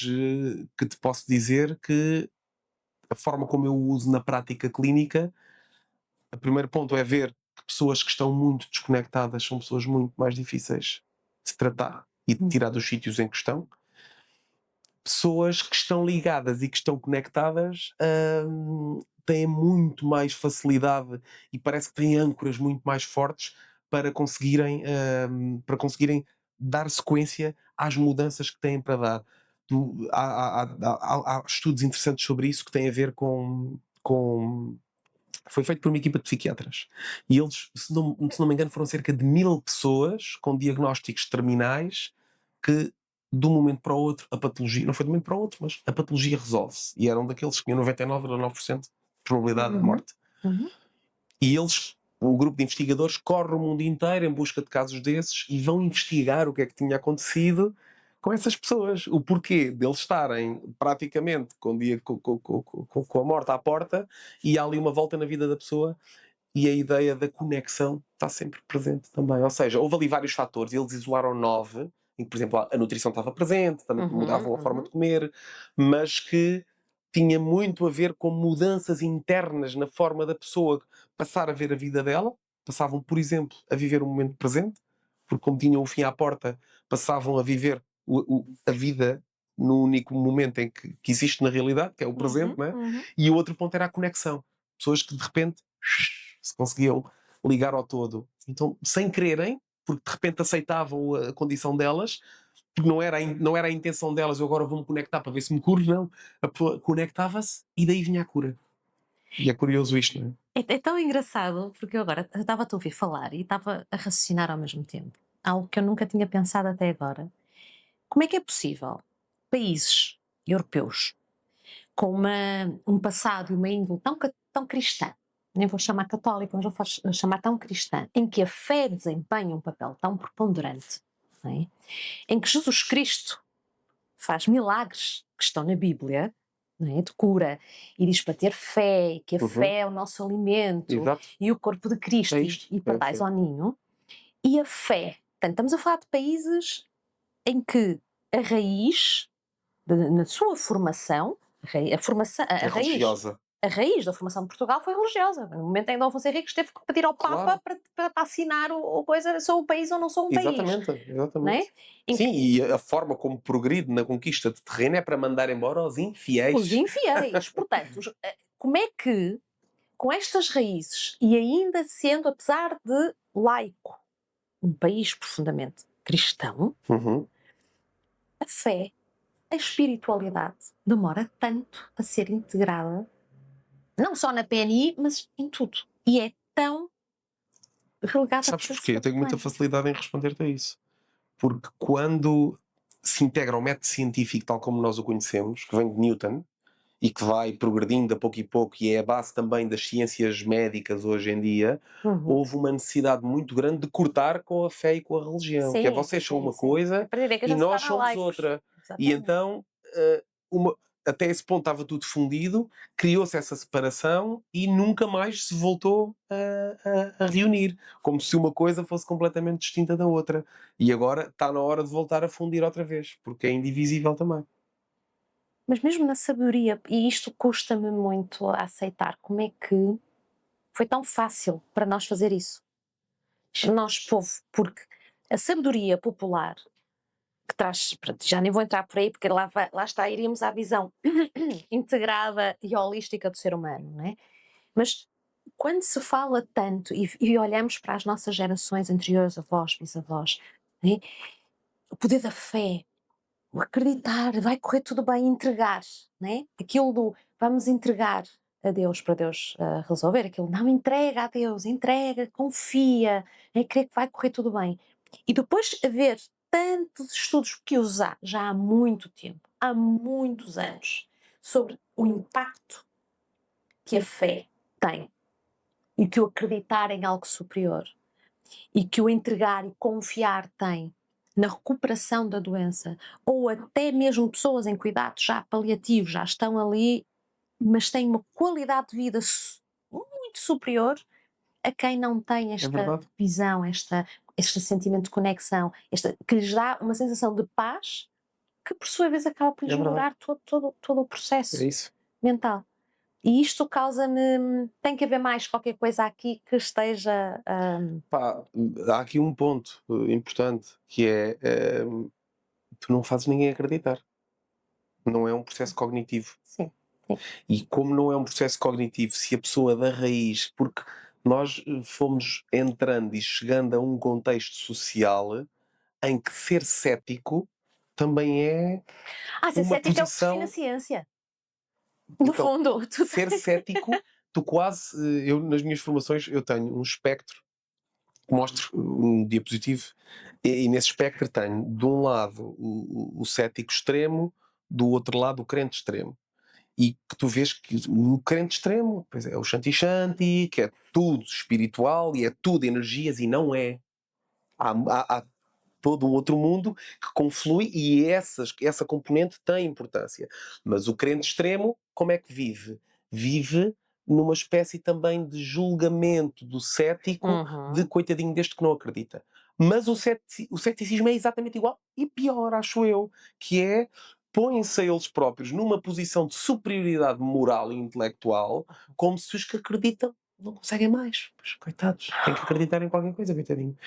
que te posso dizer que a forma como eu o uso na prática clínica, o primeiro ponto é ver que pessoas que estão muito desconectadas são pessoas muito mais difíceis de se tratar e de tirar dos sítios em que estão. Pessoas que estão ligadas e que estão conectadas têm muito mais facilidade e parece que têm âncoras muito mais fortes para conseguirem dar sequência às mudanças que têm para dar. Há estudos interessantes sobre isso que têm a ver com foi feito por uma equipa de psiquiatras e eles, se não me engano, foram cerca de 1000 pessoas com diagnósticos terminais que de um momento para o outro a patologia, não foi de um momento para o outro, mas a patologia resolve-se, e eram daqueles que tinham 99,9% de probabilidade de morte. E eles, o grupo de investigadores, corre o mundo inteiro em busca de casos desses e vão investigar o que é que tinha acontecido com essas pessoas, o porquê deles estarem praticamente com a morte à porta, e há ali uma volta na vida da pessoa e a ideia da conexão está sempre presente também. Ou seja, houve ali vários fatores, eles isolaram 9, em que, por exemplo, a nutrição estava presente, também mudavam a forma de comer, mas que tinha muito a ver com mudanças internas na forma da pessoa passar a ver a vida dela. Passavam, por exemplo, a viver o momento presente, porque como tinham o fim à porta, passavam a viver a vida no único momento em que existe na realidade, que é o presente, não é? E o outro ponto era a conexão. Pessoas que de repente se conseguiam ligar ao todo. Então, sem quererem, porque de repente aceitavam a condição delas, porque não era a intenção delas, eu agora vou-me conectar para ver se me curo, não. A pessoa conectava-se e daí vinha a cura. E é curioso isto, não é? É tão engraçado, porque eu agora estava a ouvir falar e estava a raciocinar ao mesmo tempo. Algo que eu nunca tinha pensado até agora. Como é que é possível países europeus com um passado e uma índole tão cristã, nem vou chamar católica, mas vou chamar tão cristã, em que a fé desempenha um papel tão preponderante, não é? Em que Jesus Cristo faz milagres que estão na Bíblia, não é? De cura, e diz para ter fé, que a fé é o nosso alimento, Exato. e o corpo de Cristo, É isto, e é pardais assim. ao ninho, e a fé. Portanto, estamos a falar de países em que a raiz, na sua formação, É religiosa. a raiz da formação de Portugal foi religiosa. No momento em que Dom Afonso Henriques teve que pedir ao Papa Claro. para assinar o coisa, sou um país ou não sou um país. Exatamente, Não é? exatamente. Em Sim, que e a forma como progride na conquista de terreno é para mandar embora os infiéis. os infiéis. Portanto, como é que, com estas raízes, e ainda sendo, apesar de laico, um país profundamente cristão, Uhum. a fé, a espiritualidade, demora tanto a ser integrada, não só na PNI, mas em tudo. E é tão relegada Sabes a porquê? Eu tenho muita facilidade em responder-te a isso. Porque quando se integra ao método científico tal como nós o conhecemos, que vem de Newton, e que vai progredindo a pouco e pouco, e é a base também das ciências médicas hoje em dia, houve uma necessidade muito grande de cortar com a fé e com a religião, que é Sim, vocês são sim, uma sim. coisa Para ver que a e gente se nós torna somos laicos. outra. E Exatamente. então, até esse ponto estava tudo fundido, criou-se essa separação e nunca mais se voltou a reunir, como se uma coisa fosse completamente distinta da outra. E agora está na hora de voltar a fundir outra vez, porque é indivisível também. Mas mesmo na sabedoria, e isto custa-me muito a aceitar, como é que foi tão fácil para nós fazer isso? Nós, povo, porque a sabedoria popular, que traz, pronto, já nem vou entrar por aí, porque lá está, iríamos à visão integrada e holística do ser humano, não é? Mas quando se fala tanto e olhamos para as nossas gerações anteriores, avós, bisavós, não é? O poder da fé, o acreditar, vai correr tudo bem, entregar, né? Aquilo do vamos entregar a Deus para Deus resolver, aquilo não entrega a Deus, entrega, confia, é crer que vai correr tudo bem. E depois haver tantos estudos que os há já há muito tempo, há muitos anos, sobre o impacto que a fé tem e que o acreditar em algo superior e que o entregar e confiar tem na recuperação da doença, ou até mesmo pessoas em cuidados já paliativos, já estão ali, mas têm uma qualidade de vida muito superior a quem não tem É esta verdade. visão, este sentimento de conexão, que lhes dá uma sensação de paz que por sua vez acaba por lhes É verdade. melhorar todo o processo É isso. mental. E isto causa-me. Tem que haver mais qualquer coisa aqui que esteja. Pá, há aqui um ponto importante que é tu não fazes ninguém acreditar. Não é um processo cognitivo. Sim. E como não é um processo cognitivo, se a pessoa da raiz, porque nós fomos entrando e chegando a um contexto social em que ser cético também é Ser uma cético é o que se define a posição. ciência. No Então, fundo. ser cético, tu quase. Eu, nas minhas formações, eu tenho um espectro, mostro um diapositivo, e nesse espectro tenho, de um lado, o cético extremo, do outro lado, o crente extremo. E que tu vês que o crente extremo, pois é o Shanti, que é tudo espiritual e é tudo energias, e não é. Há todo um outro mundo que conflui e essa componente tem importância. Mas o crente extremo, como é que vive? Vive numa espécie também de julgamento do cético, de coitadinho deste que não acredita. Mas o ceticismo é exatamente igual e pior, acho eu, que é põem-se a eles próprios numa posição de superioridade moral e intelectual, como se os que acreditam não conseguem mais. Pois, coitados, têm que acreditar em qualquer coisa, coitadinho.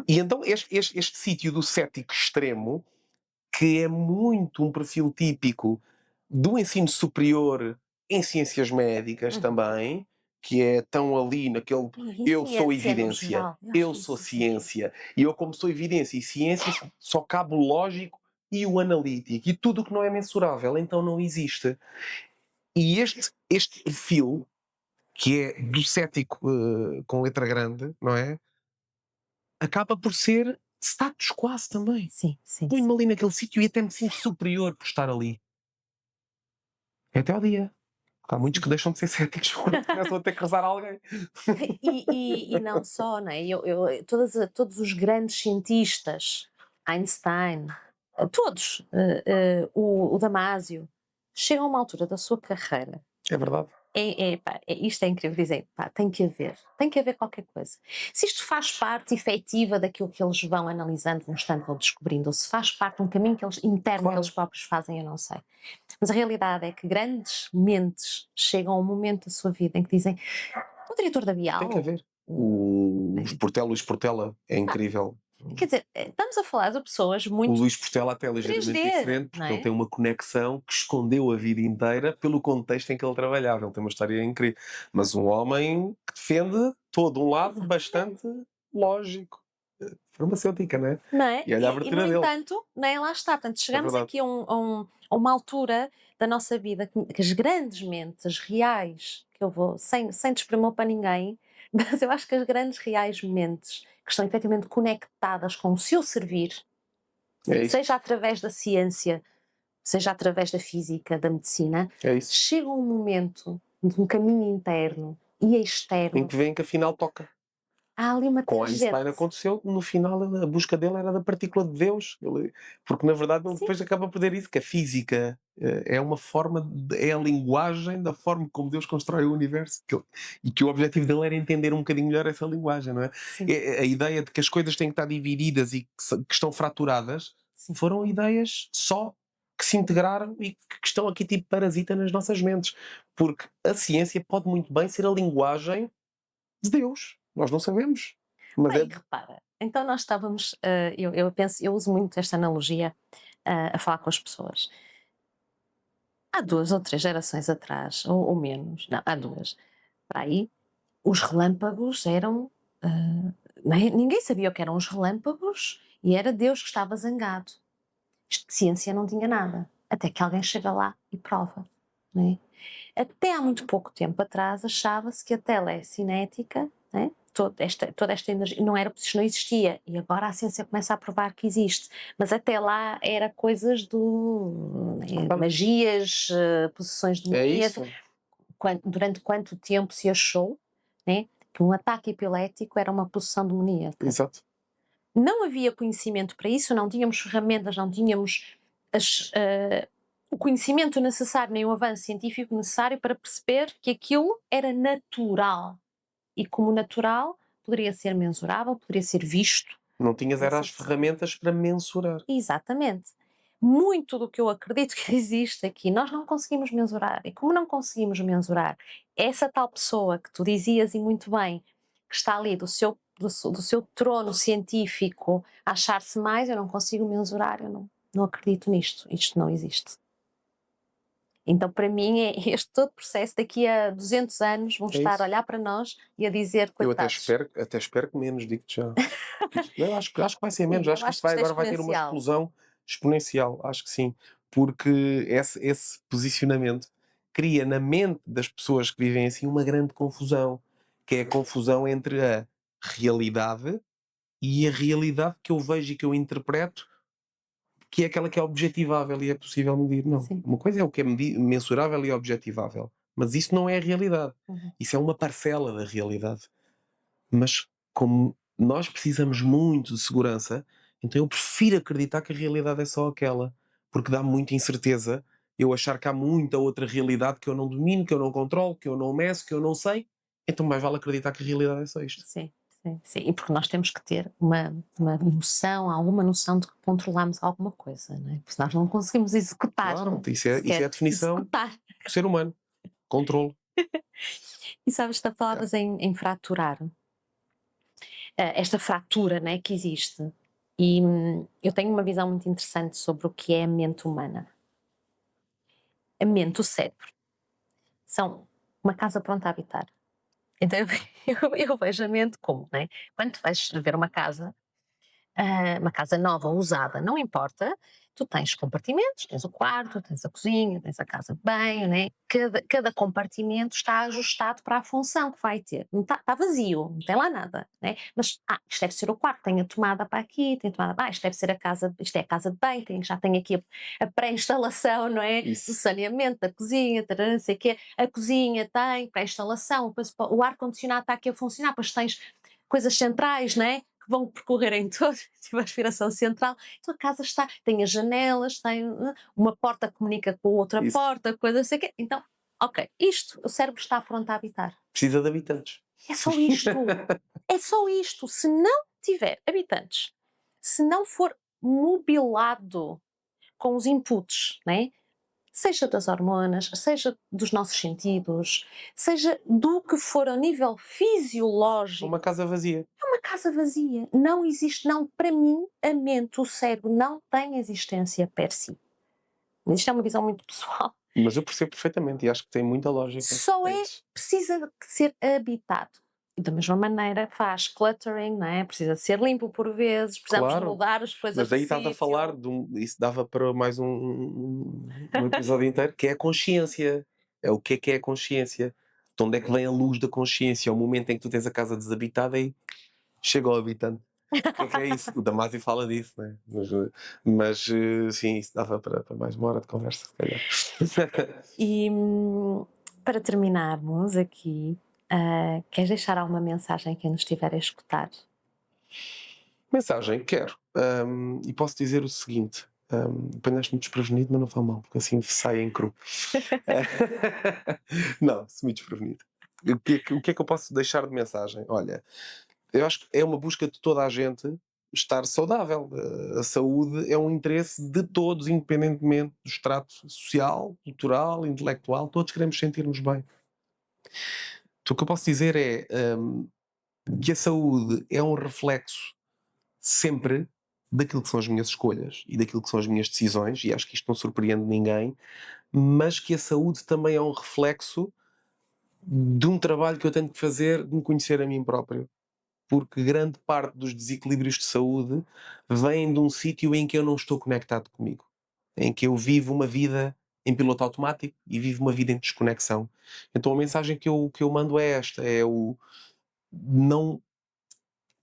E então este sítio do cético extremo, que é muito um perfil típico do ensino superior em ciências médicas também, que é tão ali naquele eu sou evidência, eu sou ciência, e eu como sou evidência e ciência só cabe o lógico e o analítico, e tudo o que não é mensurável, então não existe. E este perfil, que é do cético com letra grande, não é? Acaba por ser status quase também. Sim. Põe-me ali naquele sítio e até me sinto superior por estar ali. É até ao dia. Há muitos que deixam de ser céticos quando começam a ter que rezar a alguém. E não só, não é? Todos os grandes cientistas, Einstein, todos, o Damásio, chegam a uma altura da sua carreira. É verdade. Isto é incrível, dizem, tem que haver qualquer coisa. Se isto faz parte efetiva daquilo que eles vão analisando, vão estando, vão descobrindo, ou se faz parte de um caminho interno que eles próprios fazem, eu não sei. Mas a realidade é que grandes mentes chegam a um momento da sua vida em que dizem, o diretor da Bial... Tem que haver. O Luís Portela é incrível. Quer dizer, estamos a falar de pessoas O muito... Luís Portela até é ligeiramente 3D, diferente, porque não é? ele tem uma conexão que escondeu a vida inteira pelo contexto em que ele trabalhava. Ele tem uma história incrível. Mas um homem que defende todo um lado bastante lógico. Farmacêutica, não é? Não é? E olha a E, abertura no dele. entanto, nem lá está. Portanto, chegamos verdade. aqui a uma altura da nossa vida que as grandes mentes, as reais, que eu vou, sem desprimor para ninguém, mas eu acho que as grandes reais mentes que estão efetivamente conectadas com o seu servir, É isso, seja através da ciência, seja através da física, da medicina, é isso. chega um momento de um caminho interno e Em externo. que vem que afinal toca. Há ali uma Com Einstein tangente. aconteceu, no final a busca dele era da partícula de Deus. Porque na verdade ele Sim. depois acaba por dizer isso, que a física é uma forma, é a linguagem da forma como Deus constrói o universo. E que o objetivo dele era entender um bocadinho melhor essa linguagem, não é? Sim, A ideia de que as coisas têm que estar divididas e que estão fraturadas sim. foram ideias só que se integraram e que estão aqui tipo parasita nas nossas mentes. Porque a ciência pode muito bem ser a linguagem de Deus. Nós não sabemos. Mas Bem, repara, então nós estávamos, eu penso, eu uso muito esta analogia a falar com as pessoas. Há 2 ou 3 gerações atrás, ou menos, não, há 2, para aí, os relâmpagos eram, ninguém sabia o que eram os relâmpagos e era Deus que estava zangado. Isto de ciência não tinha nada, até que alguém chega lá e prova, não é? Até há muito pouco tempo atrás achava-se que a telecinética, né, toda esta energia, não era, isto não existia, e agora a ciência começa a provar que existe, mas até lá era coisas Opa. magias, possessões é demoníacas. isso. Durante quanto tempo se achou, né, que um ataque epilético era uma possessão demoníaca? Exato. Não havia conhecimento para isso, não tínhamos ferramentas, não tínhamos o conhecimento necessário, nem o avanço científico necessário para perceber que aquilo era natural. E como natural, poderia ser mensurável, poderia ser visto. Não tinhas era as Sim, sim. ferramentas para mensurar. Exatamente. Muito do que eu acredito que existe aqui, nós não conseguimos mensurar. E como não conseguimos mensurar, essa tal pessoa que tu dizias e muito bem, que está ali do seu trono científico a achar-se mais, eu não consigo mensurar, eu não acredito nisto, isto não existe. Então, para mim, é este todo processo, daqui a 200 anos, vão É estar isso. a olhar para nós e a dizer, Eu coitados. até espero que menos, digo-te já. Eu acho que vai ser menos. Sim, Acho eu que acho isto que isto é agora vai ter uma exponencial. explosão exponencial. Acho que sim. Porque esse posicionamento cria na mente das pessoas que vivem assim uma grande confusão. Que é a confusão entre a realidade e a realidade que eu vejo e que eu interpreto, que é aquela que é objetivável e é possível medir. Não. Sim. Uma coisa é o que é mensurável e objetivável. Mas isso não é a realidade. Uhum. Isso é uma parcela da realidade. Mas como nós precisamos muito de segurança, então eu prefiro acreditar que a realidade é só aquela. Porque dá muita incerteza eu achar que há muita outra realidade que eu não domino, que eu não controlo, que eu não meço, que eu não sei. Então mais vale acreditar que a realidade é só isto. Sim, sim, sim. E porque nós temos que ter uma noção, alguma noção de que controlamos alguma coisa, não é? Porque nós não conseguimos executar. Claro, isso é Sequer a definição executar. do ser humano. Controle. E sabes, tu falavas em fraturar, esta fratura, né, que existe. E eu tenho uma visão muito interessante sobre o que é a mente humana. A mente, o cérebro, são uma casa pronta a habitar. Então eu vejo a mente como, né? Quando tu vais ver uma casa nova ou usada, não importa, tu tens compartimentos, tens o quarto, tens a cozinha, tens a casa de banho, né? Cada compartimento está ajustado para a função que vai ter. Não está vazio, não tem lá nada, né? Mas, isto deve ser o quarto, tem a tomada para aqui, tem a tomada, isto deve ser a casa, isto é a casa de banho, já tem aqui a pré-instalação, não é? Isso. Do saneamento, da cozinha, tarará, não sei o quê. A cozinha tem pré-instalação, depois o ar-condicionado está aqui a funcionar, depois tens coisas centrais, não é? Que vão percorrer em todo, tipo a aspiração central. Então a casa tem as janelas, tem uma porta que comunica com outra Isso. porta, coisa assim. Então, ok, o cérebro está pronto a habitar. Precisa de habitantes. É só isto. É só isto. Se não tiver habitantes, se não for mobilado com os inputs, né? Seja das hormonas, seja dos nossos sentidos, seja do que for a nível fisiológico, Uma casa vazia. é uma casa vazia. Não existe, não. Para mim, a mente, o cérebro, não tem existência per si. Mas isto é uma visão muito pessoal. Mas eu percebo perfeitamente e acho que tem muita lógica. Só isso. precisa de ser habitado. E da mesma maneira faz cluttering, não é? Precisa ser limpo por vezes, precisamos Claro. mudar as coisas. Mas aí do estás a sítio. falar isso dava para mais um episódio inteiro, que é a consciência. É o que é a consciência. De onde é que vem a luz da consciência? É o momento em que tu tens a casa desabitada e chega ao habitante. O que é isso? O Damásio fala disso, né? Mas sim, isso dava para mais uma hora de conversa, se calhar. E para terminarmos aqui, queres deixar alguma mensagem a quem nos estiver a escutar? Mensagem, quero. E posso dizer o seguinte: apanhaste-me desprevenido, mas não faz mal, porque assim sai em cru. Não, sumi desprevenido. O que é que eu posso deixar de mensagem? Olha, eu acho que é uma busca de toda a gente estar saudável. A saúde é um interesse de todos, independentemente do extrato social, cultural, intelectual, todos queremos sentir-nos bem. Então, o que eu posso dizer é que a saúde é um reflexo sempre daquilo que são as minhas escolhas e daquilo que são as minhas decisões, e acho que isto não surpreende ninguém, mas que a saúde também é um reflexo de um trabalho que eu tenho que fazer de me conhecer a mim próprio. Porque grande parte dos desequilíbrios de saúde vêm de um sítio em que eu não estou conectado comigo, em que eu vivo uma vida em piloto automático e vivo uma vida em desconexão. Então a mensagem que eu mando é esta: não,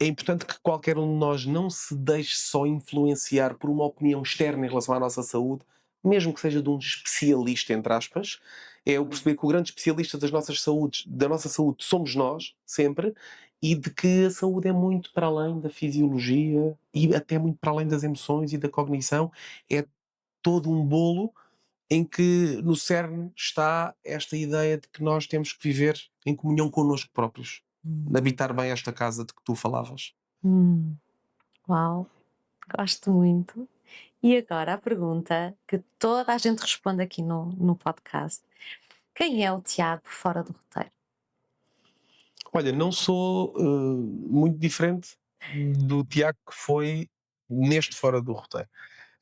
é importante que qualquer um de nós não se deixe só influenciar por uma opinião externa em relação à nossa saúde, mesmo que seja de um especialista, entre aspas. É o perceber que o grande especialista da nossa saúde somos nós, sempre, e de que a saúde é muito para além da fisiologia e até muito para além das emoções e da cognição. É todo um bolo em que no cerne está esta ideia de que nós temos que viver em comunhão connosco próprios, habitar bem esta casa de que tu falavas. Uau, gosto muito. E agora a pergunta que toda a gente responde aqui no podcast: quem é o Tiago fora do roteiro? Olha, não sou muito diferente do Tiago que foi neste Fora do Roteiro.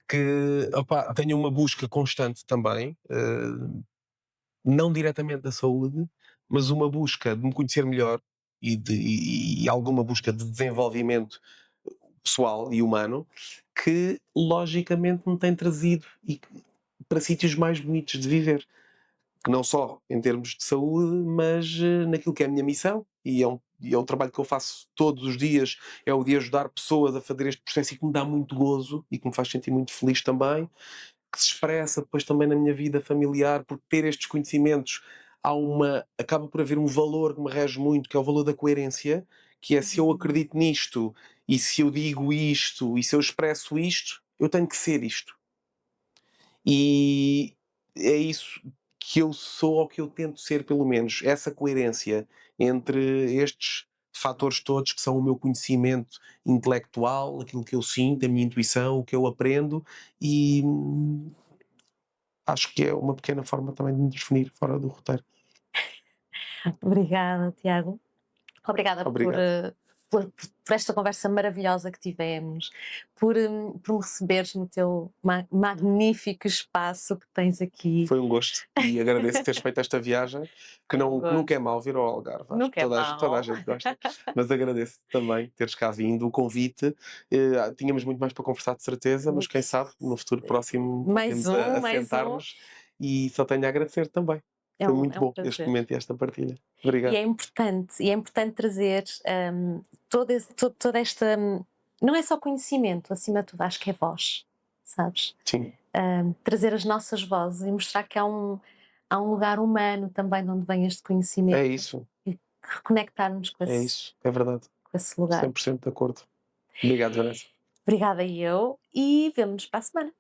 Que opá, tenho uma busca constante também, não diretamente da saúde, mas uma busca de me conhecer melhor e alguma busca de desenvolvimento pessoal e humano que logicamente me tem trazido para sítios mais bonitos de viver. Não só em termos de saúde, mas naquilo que é a minha missão, e é um trabalho que eu faço todos os dias, é o de ajudar pessoas a fazer este processo e que me dá muito gozo e que me faz sentir muito feliz também, que se expressa depois também na minha vida familiar, porque ter estes conhecimentos acaba por haver um valor que me rege muito, que é o valor da coerência, que é: se eu acredito nisto, e se eu digo isto, e se eu expresso isto, eu tenho que ser isto. E é isso que eu sou, ou que eu tento ser, pelo menos, essa coerência entre estes fatores todos que são o meu conhecimento intelectual, aquilo que eu sinto, a minha intuição, o que eu aprendo, e acho que é uma pequena forma também de me definir fora do roteiro. Obrigada, Tiago. Obrigada Obrigado. por esta conversa maravilhosa que tivemos, por me receberes no teu magnífico espaço que tens aqui. Foi um gosto e agradeço teres feito esta viagem, que nunca é mau vir ao Algarve. Acho Nunca que é toda a mau. gente gosta, mas agradeço também teres cá vindo, o convite. Tínhamos muito mais para conversar, de certeza, mas quem sabe no futuro próximo Mais voltemos um, a mais um. sentar-nos, e só tenho a agradecer também. Foi muito É um bom este prazer. momento e esta partilha. E Obrigado. é importante trazer toda esta. Não é só conhecimento, acima de tudo, acho que é voz, sabes? Sim, Trazer as nossas vozes e mostrar que há um lugar humano também de onde vem este conhecimento é isso, e reconectarmos é isso, é verdade. com esse lugar. 100% de acordo. Obrigado, Vanessa. Obrigada eu e vemo-nos para a semana.